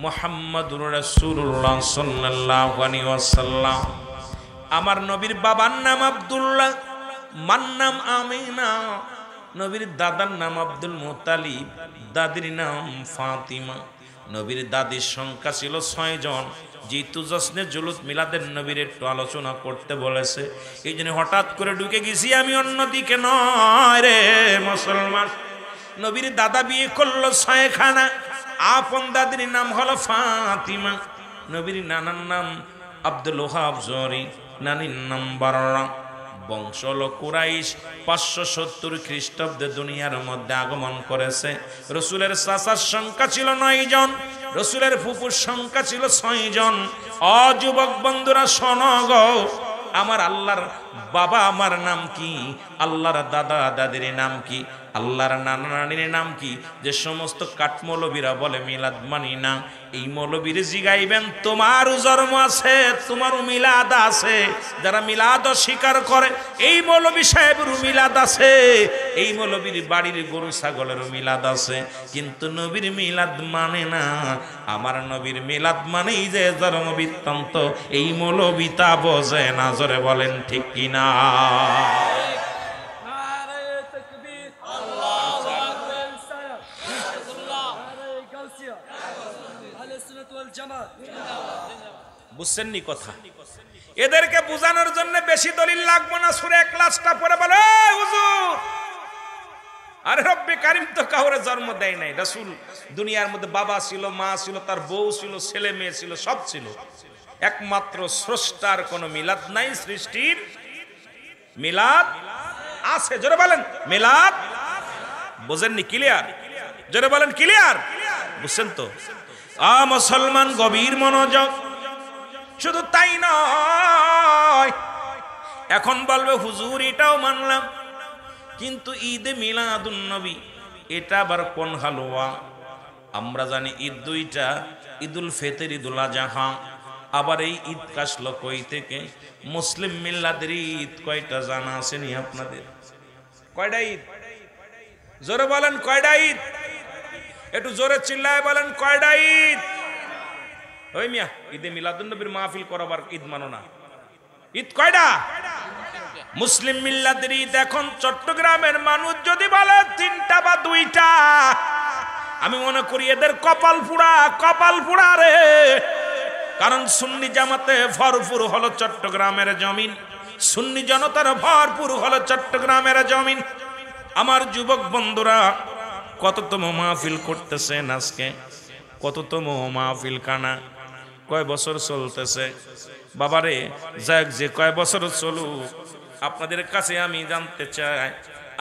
মুহাম্মাদুর রাসূলুল্লাহ সাল্লাল্লাহু আলাইহি ওয়াসাল্লাম। আমার নবীর বাবার নাম আব্দুল্লাহ, মার নাম আমিনা, নবীর দাদার নাম আব্দুল মুত্তালিব, দাদির নাম ফাতিমা। নবীর দাদির সংখ্যা ছিল 6 জন। যেহেতু জশ্নে জুলুস মিলাদের নবীর একটু আলোচনা করতে বলেছে, এই জন্য হঠাৎ করে ঢুকে গেছি আমি, অন্যদিকে নয় রে মুসলমান। নবীর দাদা বিয়ে করলো 6 খানা। আপন দাদির নাম হলো ফাতিমা। নবীর নানার নাম আব্দুল ওহাব জরি, নানির নাম বাররা। বংশ হল কুরাইশ। 570 খ্রিস্টাব্দে দুনিয়ার মধ্যে আগমন করেছে। রসুলের চাচার সংখ্যা ছিল 9 জন, রসুলের ফুফুর সংখ্যা ছিল 6 জন। অযুবক বন্ধুরা শোনো গো, আমার আল্লাহর বাবা আমার নাম কি, আল্লাহর দাদা দাদির নাম কি, আল্লাহর নানা নানির নাম কি। যে সমস্ত কাঠমৌলবীরা বলে মিলাদ মানি না, এই মৌলবীর জিগাইবেন তোমারও জন্ম আছে, তোমারও মিলাদ আছে। যারা মিলাদ স্বীকার করে এই মৌলবী সাহেবেরও মিলাদ আছে, এই মৌলবীর বাড়ির গরু ছাগলেরও মিলাদ আছে, কিন্তু নবীর মিলাদ মানে না। আমার নবীর মিলাদ মানেই যে জন্ম বৃত্তান্ত, এই মৌলবী তা বোঝে না। জোরে বলেন ঠিক কিনা? বুঝছেননি কথা? এদেরকে বোঝানোর জন্য বেশি দলিল লাগবে না, সূরা ইখলাসটা পড়ে বলে হুজুর, আরে রব্বে কারিম তো কাউরে জন্ম দেয় নাই। রাসূল দুনিয়ার মধ্যে বাবা ছিল, মা ছিল, তার বউ ছিল, ছেলে মেয়ে ছিল, সব ছিল। একমাত্র স্রষ্টার কোন মিলাদ নাই, সৃষ্টির মিলাদ আছে। জোরে বলেন মিলাদ। বুঝেননি? ক্লিয়ার? জোরে বলেন ক্লিয়ার? বুঝছেন তো? মুসলমান গভীর মনোযোগ। শুধু তাই নয়, এখন বলবে হুজুর এটাও মানলাম, কিন্তু ঈদে মিলাদুন নবী এটা আবার কোন হালুয়া? আমরা জানি ঈদ দুইটা, ঈদুল ফিতর, ঈদুল আযহা। আবার এই ঈদ কাশলো কই থেকে? মুসলিম মিল্লাতের ঈদ কয়টা জানা আছে নি আপনাদের? কয়টা ঈদ? জোরে বলেন কয়টা ঈদ? একটু জোরে চিল্লায় বলেন কয়টা ঈদ? ওই মিয়া, ঈদে মিলাদুন নবীর মাহফিল করবার ঈদ মানো না? ঈদ কয়টা? মুসলিম মিল্লাতের ঈদ এখন চট্টগ্রামের মানুষ যদি বলে তিনটা বা দুইটা, আমি মনে করি এদের কপাল পুড়া রে। কারণ সুন্নি জামাতে ভরপুর হলো চট্টগ্রামের জমিন, সুন্নি জনতার ভরপুর হলো চট্টগ্রামের জমিন। আমার যুবক বন্ধুরা, কততম মাহফিল করতেছেন আজকে? কততম মাহফিল কানা? কয় বছর চলতেছে? বাবারে যাক, যে কয় বছর চলুক, আপনাদের কাছে আমি জানতে চাই,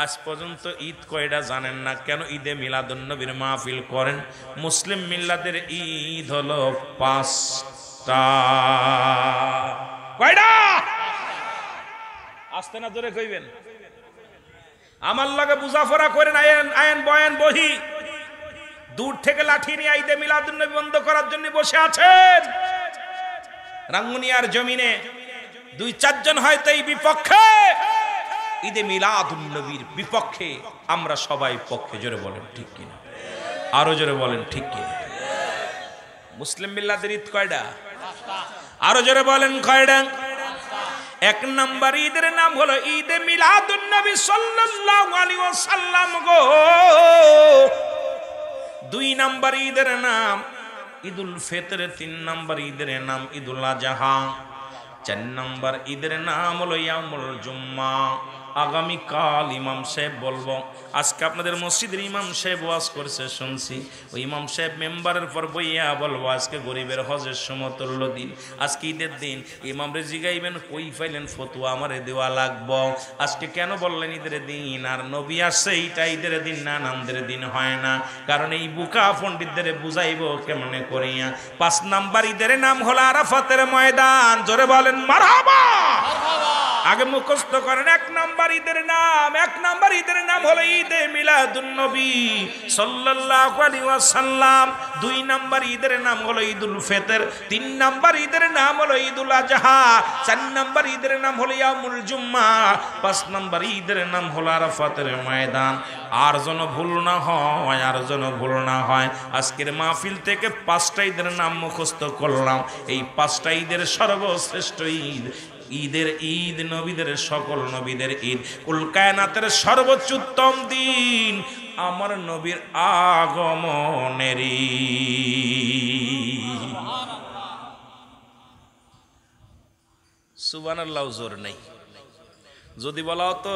আজ পর্যন্ত ঈদ কয়টা জানেন না? কেন ঈদে মিলাদুন নবীর মাহফিল করেন? মুসলিম মিল্লাতের ঈদ হলো 5টা। কয়টা? আসতে না জোরে কইবেন। আমার লাগে বুঝাফরা করেন, আয়েন বয়ান বহি। দূর থেকে লাঠি নিয়ে ঈদে মিলাদুন নবী বন্ধ করার জন্য বসে আছেন। রাঙ্গুনিয়ার জমিনে 2-4 জন হয়তো এই বিপক্ষে, ঈদে মিলাদুন নবীর বিপক্ষে। আমরা সবাই পক্ষে। জোরে বলেন ঠিক কিনা? আরো জোরে বলেন ঠিক কিনা? মুসলিম মিল্লাতের ঈদ কয়টা? আরো জোরে বলেন কয়টা? 1 নম্বর ঈদের নাম হলো ঈদে মিলাদুন নবী সাল্লাল্লাহু আলাইহি ওয়াসাল্লাম গো। 2 নম্বর ঈদের নাম ঈদুল ফিতর। 3 নম্বর ঈদের নাম ঈদুল আযহা। 4 নম্বর ঈদের নাম হলো ইয়ামুল জুম্মা। আগামীকাল ইমাম সাহেব বলবো, আজকে আপনাদের মসজিদের ইমাম সাহেব ওয়াজ করেছে শুনছি, ওই ইমাম সাহেব মেম্বারের পর বইয়া বলবো আজকে গরিবের হজের সমতুল্য দিন, আজকে ঈদের দিন। ইমামরে জিগাইবেন কই পাইলেন ফতোয়া, আমারে দেওয়া লাগবো। আজকে কেন বললেন ঈদের দিন? আর নবী আসছে এইটা ঈদের দিন না, নামদের দিন হয় না। কারণ এই বুকা পণ্ডিতদের বুঝাইবো কেমনে করিয়া। 5 নাম্বার ঈদের নাম হলো আরাফাতের ময়দান। জোরে বলেন মারহাবা। আগে মুখস্থ করেন 1 নাম্বার ঈদের নাম। 1 নাম্বার ঈদের নাম হলো ঈদে মিলাদুন নবী সাল্লাল্লাহু আলাইহি ওয়াসাল্লাম। 2 নাম্বার ঈদের নাম হলো ঈদুল ফিতর। 3 নাম্বার ঈদের নাম হলো ঈদুল আযহা। 4 নাম্বার ঈদের নাম হলো ইয়ামুল জুম্মা। 5 নাম্বার ঈদের নাম হলো আরাফাতের ময়দান। আর যেন ভুল না হয়, আর যেন ভুল না হয়, আজকের মাহফিল থেকে 5টা ঈদের নাম মুখস্থ করলাম। এই 5টা ঈদের সর্বশ্রেষ্ঠ ঈদ, ঈদের ঈদ নবীদের, সকল নবীদের ঈদ, কুল কায়নাতের সর্বোচ্চ উত্তম দিন আমার নবীর আগমনের ঈদ। সুবহানাল্লাহ জোর নেই। যদি বলা হতো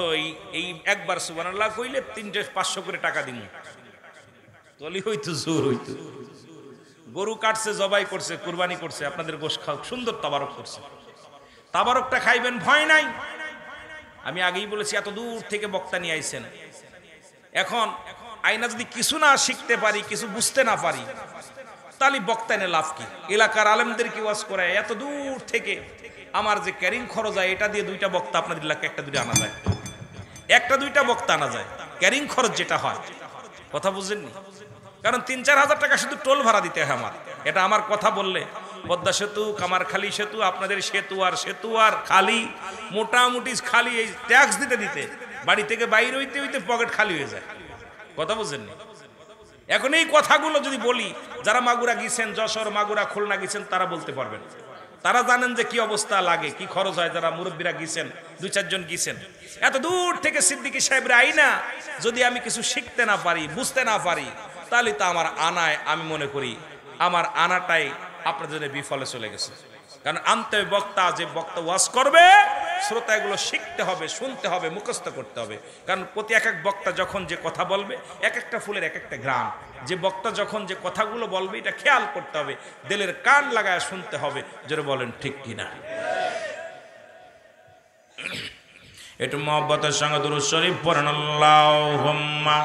এই একবার সুবহানাল্লাহ কইলে 300-500 করে টাকা দিমু, তলি হইতো, জোর হইতো। গরু কাটছে, জবাই করছে, কুরবানি করছে, আপনাদের গোশ খাও, সুন্দর তাবারক করছে। তাবারকটা খাইবেন, ভয় নাই। আমি আগেই বলেছি এত দূর থেকে বক্তা নিয়ে আইছেন। এখন আইনা যদি কিছু না শিখতে পারি, কিছু বুঝতে না পারি, তাহলে বক্তা এনে লাভ কি? এলাকার আলেমদের কি ওয়াজ করায় এত দূর থেকে আমার যে ক্যারিং খরচ হয় এটা দিয়ে দুইটা বক্তা আপনাদের এলাকায় একটা দুইটা আনা যায়, একটা দুইটা বক্তা আনা যায়, ক্যারিং খরচ যেটা হয়। কথা বুঝেননি? কারণ ৩-৪ হাজার টাকা শুধু টোল ভাড়া দিতে হয় আমার। এটা আমার কথা বললে পদ্মা সেতু, কামারখালী সেতু, আপনাদের সেতু আর খালি মোটামুটি খালি এই ট্যাক্স দিতে দিতে বাড়ি থেকে বাইরে হইতে হইতে পকেট খালি হয়ে যায়। কথা বুঝেননি? এখন এই কথাগুলো যদি বলি, যারা মাগুরা গিয়েছেন, যশোর, মাগুরা, খুলনা গিয়েছেন, তারা বলতে পারবেন, তারা জানেন যে কি অবস্থা লাগে, কি খরচ হয়। যারা মুরব্বীরা গিয়েছেন, 2-4 জন গিয়েছেন, এত দূর থেকে সিদ্দিকী সাহেবরা আইনা যদি আমি কিছু শিখতে না পারি, বুঝতে না পারি, তাহলে তো আমার আনায়, আমি মনে করি আমার আনাটাই আপনাদের জন্য বিফলে চলে গেছে। কারণ আনতে বক্তা, যে বক্তা ওয়াজ করবে, শ্রোতা এগুলো শিখতে হবে, শুনতে হবে, মুখস্থ করতে হবে। কারণ প্রতি এক এক বক্তা যখন যে কথা বলবে, এক একটা ফুলের এক একটা গ্রাম, যে বক্তা যখন যে কথাগুলো বলবে এটা খেয়াল করতে হবে, দিলের কান লাগায় শুনতে হবে। জোরে বলেন ঠিক কিনা? একটু মহব্বতের সঙ্গে দুরূদ শরীফ পড়েন। আল্লাহুম্মা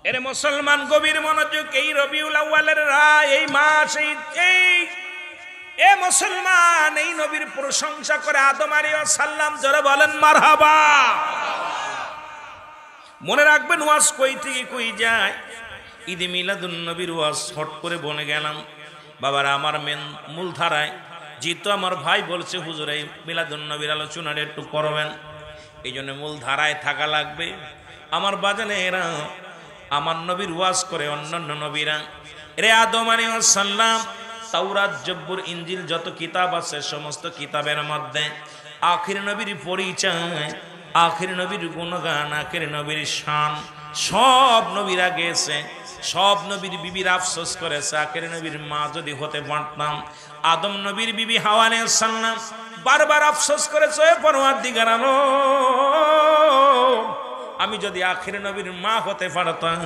এরে মুসলমান, গভীর মনোযোগ। এই রবিউল আউয়ালের রাত, এই মাস, এই মুসলমান, এই নবীর প্রশংসা করে আদম আলাইহিস সালাম। যারা বলেন মারহাবা। মনে রাখবেন ওয়াজ কই থেকে কই যায়। ঈদে মিলাদুন নবীর ওয়াজ হট করে বনে গেলাম। বাবারা, আমার মূল ধারায় যেহেতু আমার ভাই বলছে হুজুর এই মিলাদুন নবীর আলোচনাটা একটু করবেন, এই জন্য মূল ধারায় থাকা লাগবে। আমার বাজানে এরা আমার নবীর ওয়াজ করে অন্যান্য নবীরা। রে আদম আলাইহিস সালাম, তাওরাত, জব্বুর, ইনজিল যত কিতাব আছে সমস্ত কিতাবের মধ্যে আখির নবীর পরিচয়, আখির নবীর গুণগান, আখির নবীর শান সব নবীরা গেছে। সব নবীর বিবির আফসোস করেছে, আখির নবীর মা যদি হতে পারতাম। আদম নবীর বিবি হাওয়া আলাইহিস সালাম বারবার আফসোস করেছে, পরওয়ারদিগার আলম, আমি যদি আখির নবীর মা হতে পারতাম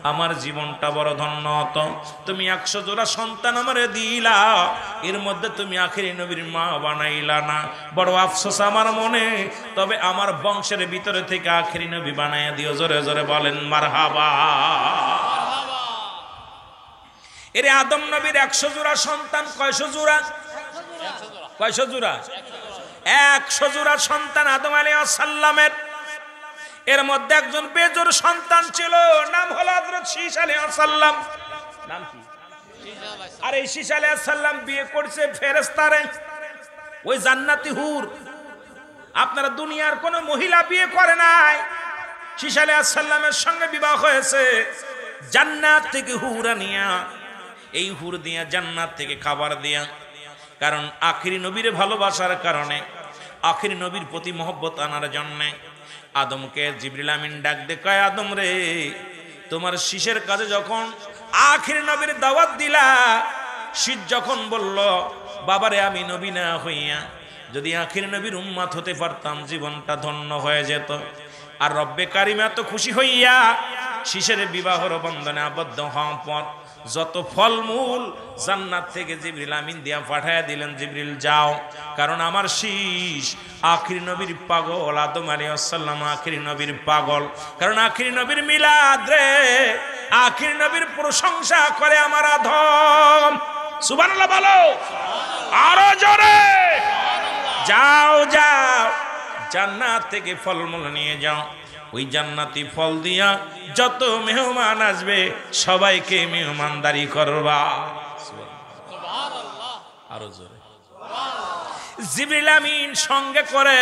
আমার জীবনটা বড় ধন্য হতো। তুমি 100 জোড়া সন্তান আমারে দিলা, এর মধ্যে তুমি আখির নবীর মা বানাইলা না, বড় আফসোস আমার মনে। তবে আমার বংশের ভিতরে থেকে আখির নবী বানাইয়া দিও। জোরে জোরে বলেন মারহাবা। এরে আদম নবীর 100 জোড়া সন্তান, কয়শো জোড়া? কয়শো জোড়া? 100 জোড়া সন্তান আদম আলাইহিস সালামের। এর মধ্যে একজন বেজোর সন্তান ছিল, নাম হলো হযরত শীশ আলাইহিস সালাম। নাম কি? আর এই শীশ আলাইহিস সালাম বিয়ে করছে ফেরেশতারে, ওই জান্নাতি হুর। আপনারা দুনিয়ার কোন মহিলা বিয়ে করে নাই, শীশ আলাইহিস সালামের সঙ্গে বিবাহ হয়েছে জান্নাত থেকে হুরা নিয়া। এই হুর দিয়া জান্নাত থেকে খাবার দিয়া, কারণ আখিরি নবীর ভালোবাসার কারণে, আখিরি নবীর প্রতি মহব্বত আনার জন্য আদমকে জিবরিল আমিন ডাক দে, কয় আদম রে, তোমার শীষের কাছে যখন আখির নবীর দাওয়াত দিলা, শীষ যখন বলল বাবারে আমি নবী না হইয়া যদি আখির নবীর উম্মত হতে পারতাম জীবনটা ধন্য হয়ে যেত। আর রব্বে কারিম এত খুশি হইয়া শীষের বিবাহর বন্ধনে আবদ্ধ হওয়ার পর যত ফলমূল জান্নাত থেকে জিবরিল আমিন দিয়া পাঠায়া দিলেন, জিবরিল যাও, কারণ আমার শীষ আখির নবীর পাগল। আদম আলাইহিস সালাম আখির নবীর পাগল, কারণ আখির নবীর মিলাদ রে, আখির নবীর প্রশংসা করে আমার আদম। সুবহানাল্লাহ বলো আরো জোরে। যাও যাও, জান্নাত থেকে ফলমূল নিয়ে যাও, ওই জান্নাতি ফল দিয়া যত মেহমান আসবে সবাইকে মেহমানদারি করবা। সুবহানাল্লাহ আরো জোরে। জিবরিল আমিন সঙ্গে করে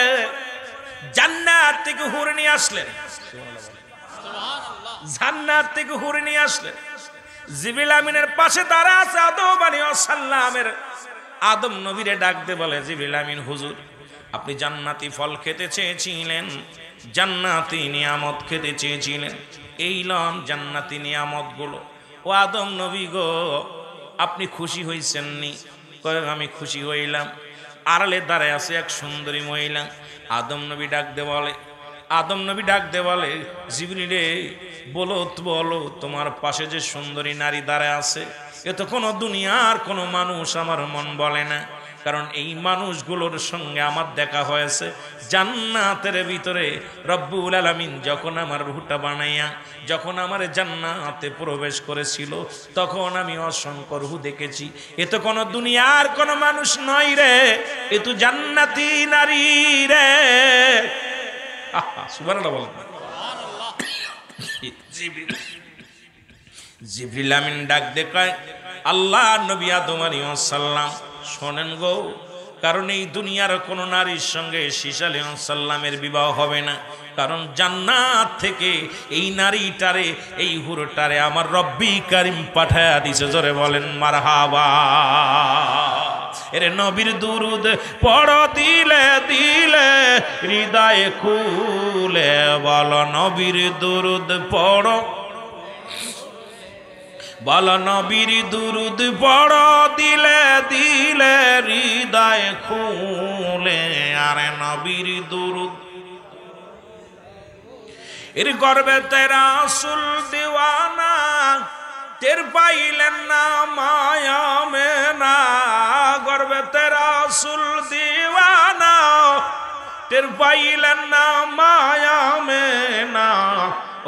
জান্নাত থেকে হুর নিয়ে আসলেন। সুবহানাল্লাহ, জান্নাত থেকে হুর নিয়ে আসলেন। জিবরিল আমিনের পাশে দাঁড়া আছে আদম আলাইহিস সালামের। আদম নবীরে ডাক দে বলে, জিবরিল আমিন হুজুর, আপনি জান্নাতি ফল খেতে চেয়েছিলেন, জান্নাতি নিয়ামত খেতে চেয়েছিলেন, এই লন জান্নাতি নিয়ামত গুলো। ও আদম নবী গো, আপনি খুশি হইছেন নি? কয় আমি খুশি হইলাম। আড়ালে দাঁড়ায় আছে এক সুন্দরী মহিলা। আদম নবী ডাক দে বলে, আদম নবী ডাক দে বলে, জিবরিল রে বলো তোমার পাশে যে সুন্দরী নারী দাঁড়ায় আছে, এ তো কোনো দুনিয়ার কোনো মানুষ আমার মন বলে না, কারণ এই মানুষগুলোর সঙ্গে আমার দেখা হয়েছে জান্নাতের ভিতরে। রব্বুল আলামিন যখন আমার রূহটা বানাইয়া যখন আমার জান্নাতে প্রবেশ করেছিল, তখন আমি অসংখ্য রূহ দেখেছি। এ তো কোনো দুনিয়ার কোনো মানুষ নয় রে, এ তো জান্নাতি নারী রে। সুবহানাল্লাহ বলেন। জিবরিল আমিন ডাক দেখায়, আল্লাহ নবী আদম আলাইহিস সালাম শোনেন গো, কারণ এই দুনিয়ার কোন নারীর সঙ্গে ঈসা আলাইহিস সালামের বিবাহ হবে না, কারণ জান্নাত থেকে এই নারীটারে এই হুরটারে আমার রব্বি কারীম পাঠায়া দিছে। জোরে বলেন মারহাবা। এরে নবীর দুরুদ পড়ো দিলে দিলে হৃদয় খুলে, বলো নবীর দুরুদ পড়ো, বলো নবীর দুরুদ পড়ো দিলে দিলে হৃদয় খুলে। আরে নবীর দুরুদ এর গর্বে রাসূল দিওয়ানা, টের পাইলেন না মায়া মেনা। গর্বে রাসূল দিওয়ানা, টের পাইলেন না মায়া মেনা।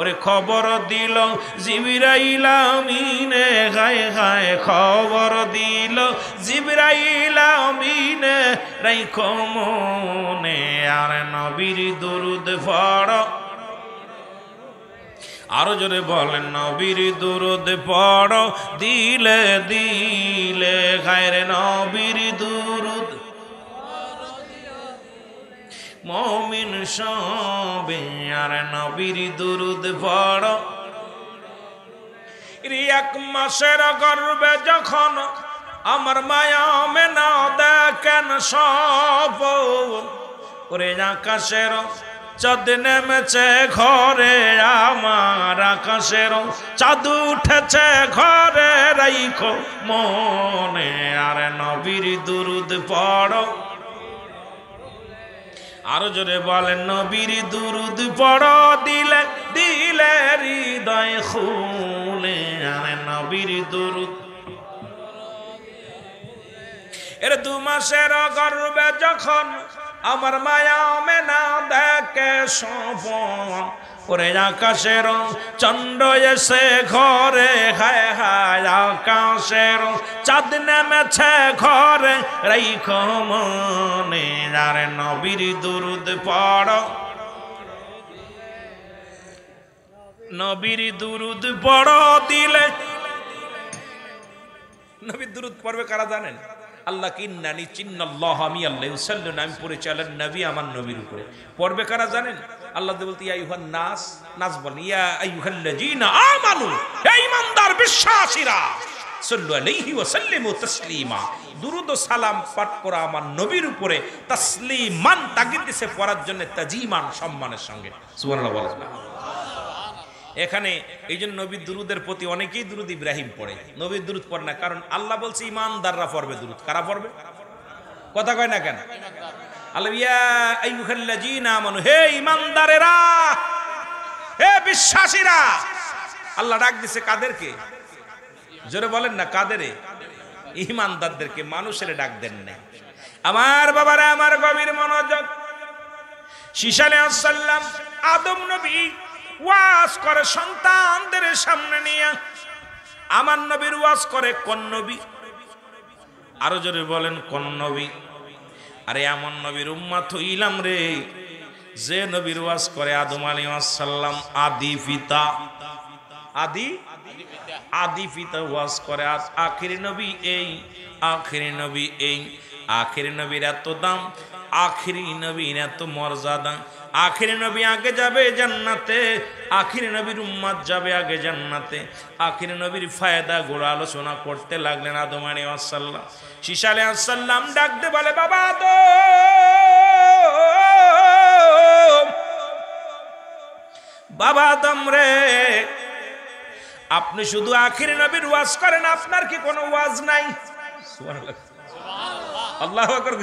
ওরে খবর দিল জিবরাইল আমিনে, গায়ে গায়ে খবর দিল জিবরাইল আমিনে, রাইখো মনে। আর নবীর দুরুদ পড়ো, আরো জোরে বলেন নবীর দুরুদ পড়ো দিলে দিলে, গায়ের নবীর দুরুদ মুমিন সবে। আর নবীর দুরুদ পড়ো। এক মাসের গর্ভে যখন আমার মায়া মেনা দেখেন সব, ওরে আকাশের চাঁদ নেমেছে ঘরে আমার, আকাশের চাঁদ উঠেছে ঘরে রাইখো মনে। আর নবীর দুরুদ পড়ো, আরো জোরে বলেন নবীর দুরুদ পড়ো দিলে দিলে হৃদয় খুলে। আরে নবীর দুরুদ। এর 2 মাসের গর্ভে যখন আমার মায়া মেনা দেখে সপন, ওরে আকাশের চন্দ্র এসে ঘরে, হায় হায় আকাশের চাঁদ নেমেছে ঘরে রাইখো মনে। আর নবীর দুরুদ পড়ো, নবীর দুরুদ পড়ো দিলে। নবীর দুরুদ পড়বে কারা জানেন? আল্লাহ কিন্নানি চিন্নাল্লাহ, আমি আল্লাহ ইউসাল্লু, আমি পড়ে চালেন নবী আমার নবীর উপরে। পড়বে কারা জানেন? আল্লাহ বলতে ইয়া আইয়ুহান নাস, নাস বলেন ইয়া আইয়ুহাল্লাযীনা আমানু, হে ঈমানদার বিশ্বাসীরা, সাল্লু আলাইহি ওয়া সাল্লিমু তাসলিমা, দুরূদ ও সালাম পাঠ করা আমার নবীর উপরে। তাসলিমান তাগিদ দিয়েছে পড়ার জন্য, তাজিমান সম্মানের সঙ্গে। সুবহানাল্লাহ বলেন। এখানে এই জন্য নবীর দুরুদের প্রতি অনেকেই দুরুদ ইব্রাহিম পড়ে, নবীর দুরুদ পড়ে না, কারণ আল্লাহ বলছে ঈমানদাররা পড়বে দুরুদ। কারা পড়বে? কথা কয় না কেন? আল্লাহ ইয়া আইয়ুহাল্লাযীনা আমানু, হে ঈমানদারেরা, হে বিশ্বাসীরা। আল্লাহ ডাক দিছে কাদেরকে? জোরে বলেন না কাদেরে? ঈমানদারদেরকে, মানুষের ডাক দেন না। আমার বাবারা, আমার গভীর মনোযোগ। ঈসা আলাইহিস সালাম আদম নবী ওয়াজ করে সন্তানদের সামনে নিয়ে। আমার নবীর ওয়াজ করে কোন নবী? আরো জোরে বলেন কোন নবী? আরে এমন নবীর উম্মত হইলাম রে, যে নবীর ওয়াজ করে আদম আলাইহিস সালাম আদি পিতা, আদি পিতা ওয়াজ করে। আখিরি নবী এই, আখিরি নবী এই। আখিরি নবীর এত দাম, আখিরি নবীর এত মর্যাদা। আখিরি নবী আগে যাবে জান্নাতে, আখিরি নবীর উম্মত যাবে আগে জান্নাতে। আখিরি নবীর ফায়দা গুলো আলোচনা করতে লাগলেন আদম আলাইহিস সালাম। ঈসা আলাইহিস সালাম ডাক দে বলে, বাবা আদম, বাবা আদম রে, আপনি শুধু আখিরি নবীর ওয়াজ করেন, আপনার কি কোনো ওয়াজ নাই? সুবহানাল্লাহ, আল্লাহু আকবার।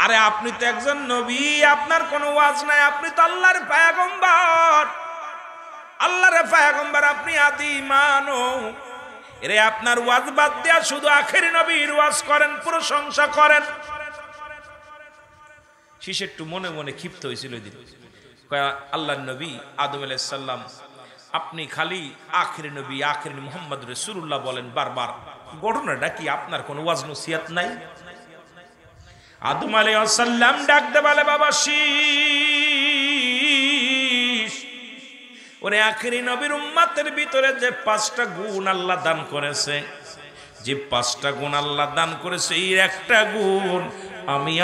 আরে আপনি তো একজন নবী, আপনার কোনো ওয়াজ নাই, আপনি তো আল্লাহর পয়গম্বর, আল্লাহর পয়গম্বর, আপনি আদি মানব। এরে আপনার ওয়াজ বাদ দিয়া শুধু আখেরি নবীর ওয়াজ করেন, প্রশংসা করেন। শিশু একটু মনে মনে ক্ষিপ্ত হয়েছিল দিন, আল্লাহর নবী আদম আলাইহিস সালাম আপনি খালি আখেরি নবী আখেরি মুহাম্মদ রাসূলুল্লাহ বলেন বারবার, ঘটনাটা কি? আপনার কোনো ওয়াজ নসিহত নাই? আদম আলাইহিস সালাম ডাকতে বলে, বাবা শীষ, ওরে আখেরি নবীর উম্মতের ভিতরে যে 5টা গুণ আল্লাহ দান করেছে, যে 5টা গুণ আল্লাহ দান করেছে, এই একটা গুণ আমি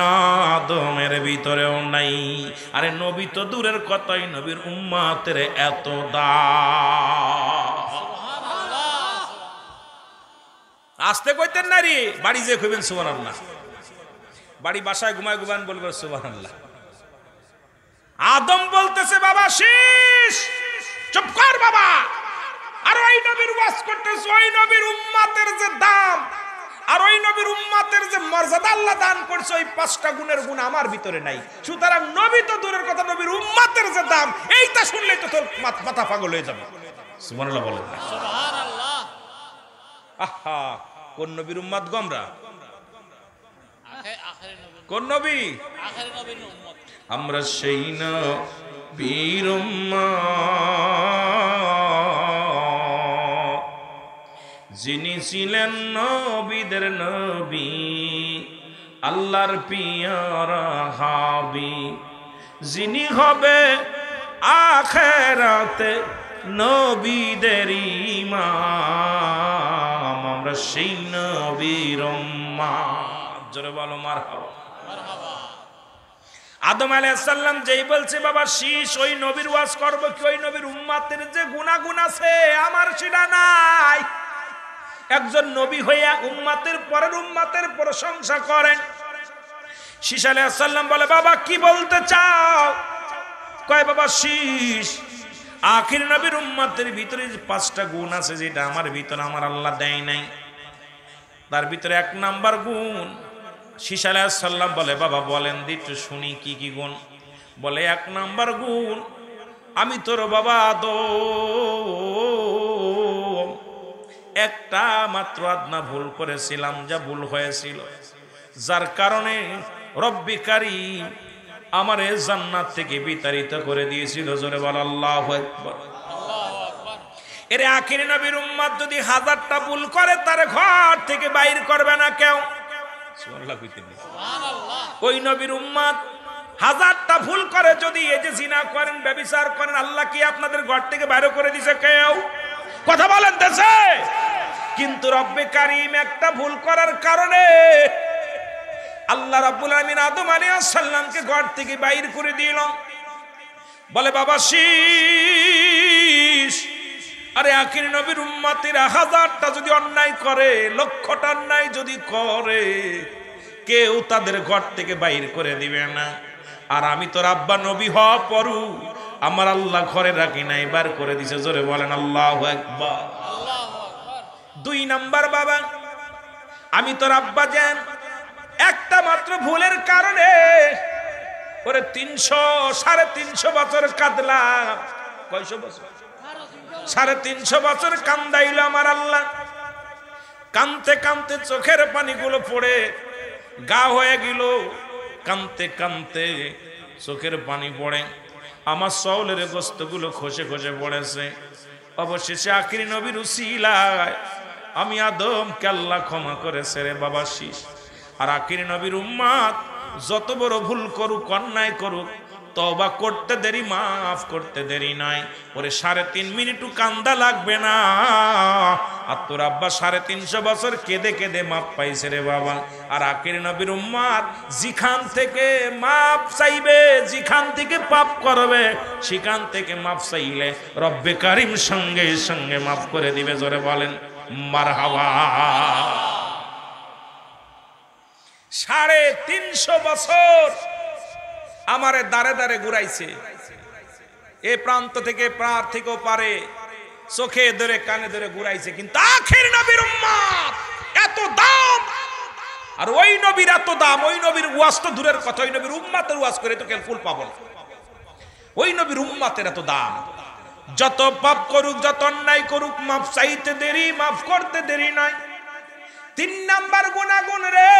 আদমের ভিতরেও নাই। আরে নবী তো দূরের কথাই, নবীর উম্মতের এত দাম। আসতে কইতেন না রে, বাড়ি যে কইবেন সুবহানাল্লাহ, বাড়ি বাসায় ঘুমায় ঘুমান বলবেন সুবহানাল্লাহ। আদম বলতেছে, বাবা শীষ চুপ কর বাবা, আর ওই নবীর ওয়াজ করতেছ, ওই নবীর উম্মতের যে দাম আর ওই নবীর উম্মতের যে মর্যাদা আল্লাহ দান করছে, ওই 5টা গুণের গুণ আমার ভিতরে নাই। সুতরাং নবী তো দূরের কথা, নবীর উম্মতের যে দাম এইটা শুনলেই তো তোর মাথা পাগল হয়ে যাবে। সুবহানাল্লাহ বলেন না? সুবহানাল্লাহ। আহা, কোন নবীর উম্মত গোমরা? কোন নবী? আখেরি নবীর উম্মত। আমরা সেই নবীর উম্মত যিনি ছিলেন নবীদের নবী, আল্লাহর পিয়ারা হাবিব, যিনি হবে আখিরাতে নবীদের ইমাম। আমরা সেই নবীর উম্মত। জোরে বলো মারহাবা। আদম আলাইহিস সালাম যেই বলছে, বাবা শীষ ওই নবীর ওয়াজ করব কি, ওই নবীর উম্মতের যে গুনাহগুণ আছে আমার সেটা নাই। একজন নবী হইয়া উম্মতের পরের উম্মতের প্রশংসা করেন। শীষ আলাইহিস সালাম বলে, বাবা কি বলতে চাও? কয়, বাবা শীষ আখির নবীর উম্মতের ভিতরে 5টা গুণ আছে, যেটা আমার ভিতরে আমার আল্লাহ দেয় নাই। তার ভিতরে 1 নাম্বার গুণ। শীষ আলাইহিস সালাম বলে, বাবা বলেন দি একটু শুনি কি কি গুণ। বলে 1 নাম্বার গুণ, আমি তোর বাবা আদম একটা মাত্র আদনা ভুল করেছিলাম, যা ভুল হয়েছিল, যার কারণে রব্বি কারীম আমারে জান্নাত থেকে বিতাড়িত করে দিয়েছিল। জোরে বল আল্লাহু আকবার। এর আখির নবীর উম্মত যদি 1000টা ভুল করে, তার ঘর থেকে বাইর করবে না কেউ। সুবহানাল্লাহ কইতেন না? সুবহানাল্লাহ। ওই নবীর উম্মত 1000টা ভুল করে যদি, এই যে জিনা করেন, ব্যভিচার করেন, আল্লাহ কি আপনাদের ঘর থেকে বাইর করে দিছে কেউ? কথা বলেন দেশে? কিন্তু রব্বে কারীম একটা ভুল করার কারণে আল্লাহ রাব্বুল আলামিন আদম আলাইহিস সালামকে ঘর থেকে বাইর করে দিল। বলে, বাবা শীষ, আরে আখির নবীর উম্মতেরা 1000টা যদি অন্যায় করে, 1,00,000টা অন্যায় যদি করে, কেউ তাদের ঘর থেকে বাইর করে দিবে না। আর আমি তোর আব্বা নবী হওয়া পরও আমার আল্লাহ ঘরে রাখি নাই, বার করে দিছে। জোরে বলেন আল্লাহু আকবার। 2 নাম্বার, বাবা আমি তোর আব্বা জান একটা মাত্র ভুলের কারণে ওরে 300-350 বছর কাঁদলাম। কয়শো বছর? 350 বছর কান্দাইল আমার আল্লাহ। কানতে কানতে চোখের পানিগুলো পড়ে গা হয়ে গেল। কানতে কানতে চোখের পানি পড়ে আমার চৌলের গোস্তগুলো খসে খসে পড়েছে। অবশেষে আখির নবীর উসিলায় আমি আদমকে আল্লাহ ক্ষমা করেছে রে বাবা শীষ। আর আখির নবীর উম্মত যত বড় ভুল করুক, অন্যায় করুক, তওবা করতে দেরি, মাফ করতে দেরি নাই। ওরে 3.5 মিনিটও কান্দা লাগবে না। আর তোর আব্বা 350 বছর কেঁদে কেঁদে মাপ পাইছে রে বাবা। আর আখির নবীর উম্মত যেখান থেকে মাপ চাইবে, যেখান থেকে পাপ করবে, সেখান থেকে মাপ চাইলে রব্বে কারীম সঙ্গে সঙ্গে মাফ করে দিবে। জোরে বলেন মারহাবা। 350 বছর আমারে দাঁড়ে দাঁড়ে ঘুরাইছে, এ প্রান্ত থেকে পার থেকেও পারে, চোখে ধরে কানে ধরে ঘুরাইছে। কিন্তু আখির নবীর উম্মত এত দাম, আর ওই নবীর এত দাম, ওই নবীর ওয়াজ তো দূরের কথা, ওই নবীর উম্মাতের ওয়াজ করে তো কেউ ফুল পাবো না। ওই নবীর উম্মাতের এত দাম, যত পাপ করুক, যত অন্যায় করুক, মাফ চাইতে দেরি, মাফ করতে দেরি নয়। 3 নাম্বার গুনাহগুন রে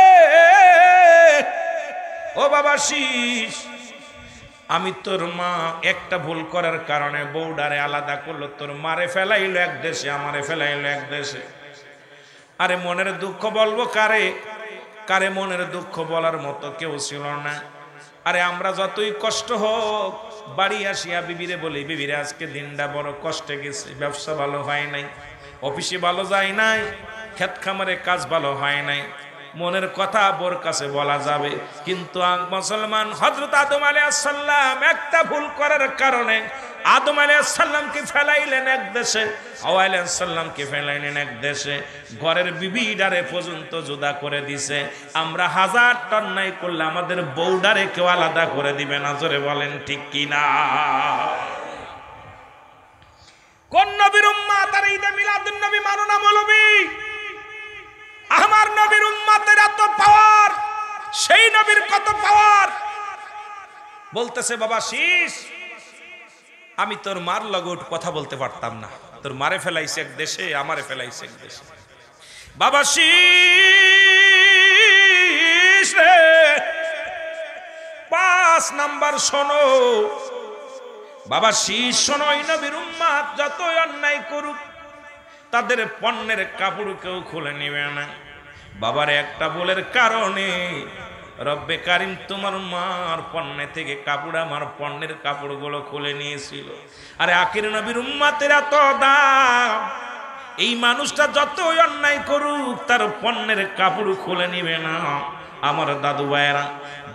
ও বাবা শীষ, আমি তোর মা একটা ভুল করার কারণে বউডারে আলাদা করলো, তোর মারে ফেলাইলো এক দেশে, আমারে ফেলাইলো এক দেশে। আরে মনের দুঃখ বলবো কারে? কারে মনের দুঃখ বলার মতো কেউ ছিল না। আরে আমরা যতই কষ্ট হোক বাড়ি আসিয়া বিবিরে বলি, বিবিরে আজকে দিনটা বড় কষ্টে গেছে, ব্যবসা ভালো হয় নাই, অফিসে ভালো যায় নাই, ক্ষেত খামারে কাজ ভালো হয় নাই। মনের কথা বোর কাছে বলা যাবে, কিন্তু মুসলমান হযরত আদম আলাইহিস সালাম একটা ভুল করার কারণে আদম আলাইহিস সালামকে ফেলাইলেন এক দেশে, হাওয়া আলাইহিস সালামকে ফেলাইলেন এক দেশে, ঘরের বিবিডারে পর্যন্ত জুদা করে দিছে। আমরা 1000 টন নাই করলে আমাদের বউডারে কেউ আলাদা করে দিবে না, জোরে বলেন ঠিক কি না? কোন নবীর উম্মত আর ঈদে মিলাদুন নবী মানো না মৌলবী? আমার নবীর উম্মতের এত পাওয়ার, সেই নবীর কত পাওয়ার। বলতেছে বাবা শীষ, আমি তোর মার লগট কথা বলতে পারতাম না, তোর মারে ফেলাইছে এক দেশে, আমারে ফেলাইছে এক দেশে। বাবা শীষ রে 5 নাম্বার শোনো, বাবা শীষ শোনো, এই নবীর উম্মত যতই অন্যায় করুক তাদের পণ্যের কাপড় কেউ খুলে নিবে না। বাবার একটা বলের কারণে রব্বে কারিম তোমার মার পণ্যে থেকে কাপড়, আমার পণ্যের কাপড়গুলো খুলে নিয়েছিল। আরে আখির নবীর উম্মতের এত দাম, এই মানুষটা যতই অন্যায় করুক তার পণ্যের কাপড় খুলে নিবে না। আমার দাদু ভাইয়েরা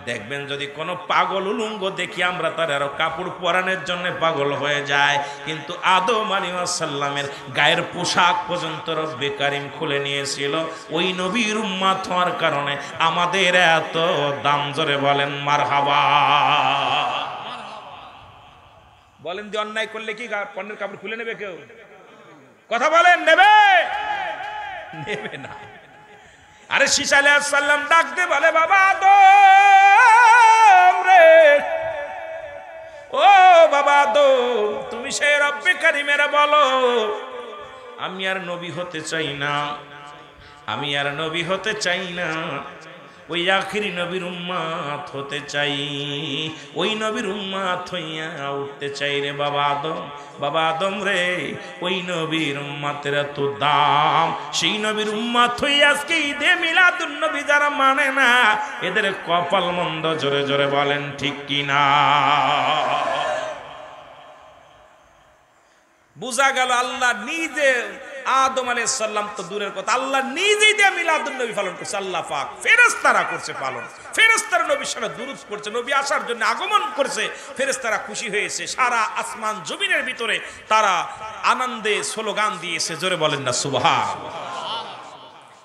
দেখবেন, যদি কোনো পাগল উলঙ্গ দেখি আমরা তার আরো কাপড় পরানোর জন্য পাগল হয়ে যায়, কিন্তু আদম আলাইহিস সালামের গায়ের পোশাক পর্যন্ত রব্বে কারিম খুলে নিয়েছিল। ওই নবীর উম্মত হওয়ার কারণে আমাদের এত দাম, জোরে বলেন মারহাবা। বলেন যে অন্যায় করলে কি পণ্যের কাপড় খুলে নেবে কেউ? কথা বলেন, নেবে? নেবে না। আরে শীষ আলাইহিস সালাম ডাক দে বলে, বাবা আদম রে, ও বাবা আদম, তুমি সেই রব্বে কারিমের বলো আমি আর নবী হতে চাই না, আমি আর নবী হতে চাই না, ওই আখিরি নবীর উম্মত হতে চাই, ওই নবীর উম্মত হইয়া উঠতে চাই রে বাবা আদম। বাবা আদম রে, ওই নবীর উম্মতের এত দাম, সেই নবীর উম্মত হইয়া আজকে ঈদে মিলাদুন নবী যারা মানে না, এদের কপাল মন্দ, জোরে জোরে বলেন ঠিক কি না? বুঝা গেল আল্লাহ নিজে, আদম আলাইহিস সালাম তো দূরের কথা, আল্লাহ নিজেই দিয়ে মিলাদুন নবী পালন করছে। আল্লাহ পাক ফেরেশতারা করছে পালন, ফেরেশতারা নবীর সাথে দুরূদ করছে, নবী আসার জন্য আগমন করছে, ফেরেশতারা খুশি হয়েছে, সারা আসমান জমিনের ভিতরে তারা আনন্দে স্লোগান দিয়েছে, জোরে বলেন না সুবহানাল্লাহ।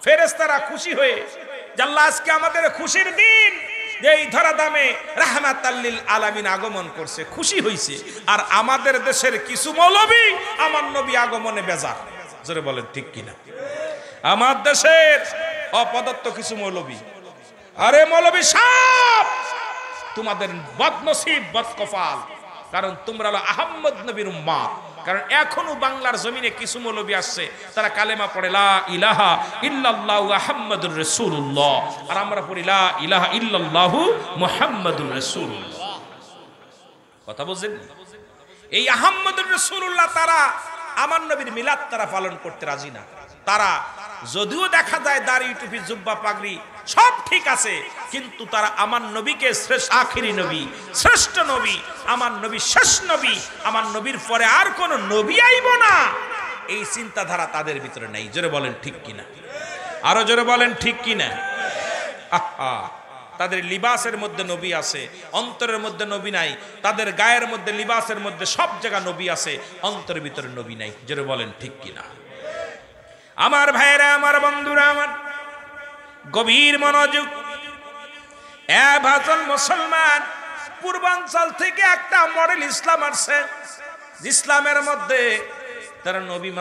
ফেরেশতারা খুশি হয়ে যে আল্লাহ আজকে আমাদের খুশির দিন, এই ধরা দামে রাহমাতাল লিল আলামিন আগমন করছে, খুশি হইছে। আর আমাদের দেশের কিছু মৌলবী আমার নবী আগমনে বেজার, জোরে বলেন ঠিক কিনা? আমার দেশের অপদার্থ কিছু মৌলবী, আরে মৌলবী সাহেব তোমাদের বদনসিব বদকপাল, কারণ তোমরা হলো আহমদ নবীর উম্মত। কারণ এখনো বাংলার জমিনে কিছু মৌলবী আসছে, তারা কালেমা পড়ে লা ইলাহা ইল্লাল্লাহু মুহাম্মাদুর রাসূলুল্লাহ, আর আমরা পড়ি লা ইলাহা ইল্লাল্লাহু মুহাম্মাদুর রাসূলুল্লাহ। কথা বুঝছেন? এই আহমদুর রাসূলুল্লাহ তারা আমার নবীর মিলাদ তারা পালন করতে রাজি না। তারা যদিও দেখা যায় দাড়ি টুপি জুব্বা পাগড়ি সব ঠিক আছে, কিন্তু তারা আমার নবীকে শ্রেষ্ঠ আখিরি নবী, শ্রেষ্ঠ নবী, আমার নবী শেষ নবী, আমার নবীর পরে আর কোন নবী আইব না, এই চিন্তাধারা তাদের ভিতরে নাই। জোরে বলেন ঠিক কিনা? আরো জোরে বলেন ঠিক কিনা? আহা, তাদের লিবাসের মধ্যে নবী আছে, অন্তরের মধ্যে নবী নাই। তাদের গায়ের মধ্যে, লিবাসের মধ্যে সব জায়গা নবী আছে, অন্তরের ভিতরে নবী নাই। জোরে বলেন ঠিক কিনা? আমার ভাইয়েরা, আমার বন্ধুরা, আমার গভীর মনোযোগ। ভাজন মুসলমান পূর্বাঞ্চল থেকে একটা মডেল ইসলাম আসছে, ইসলামের মধ্যে তারা নবী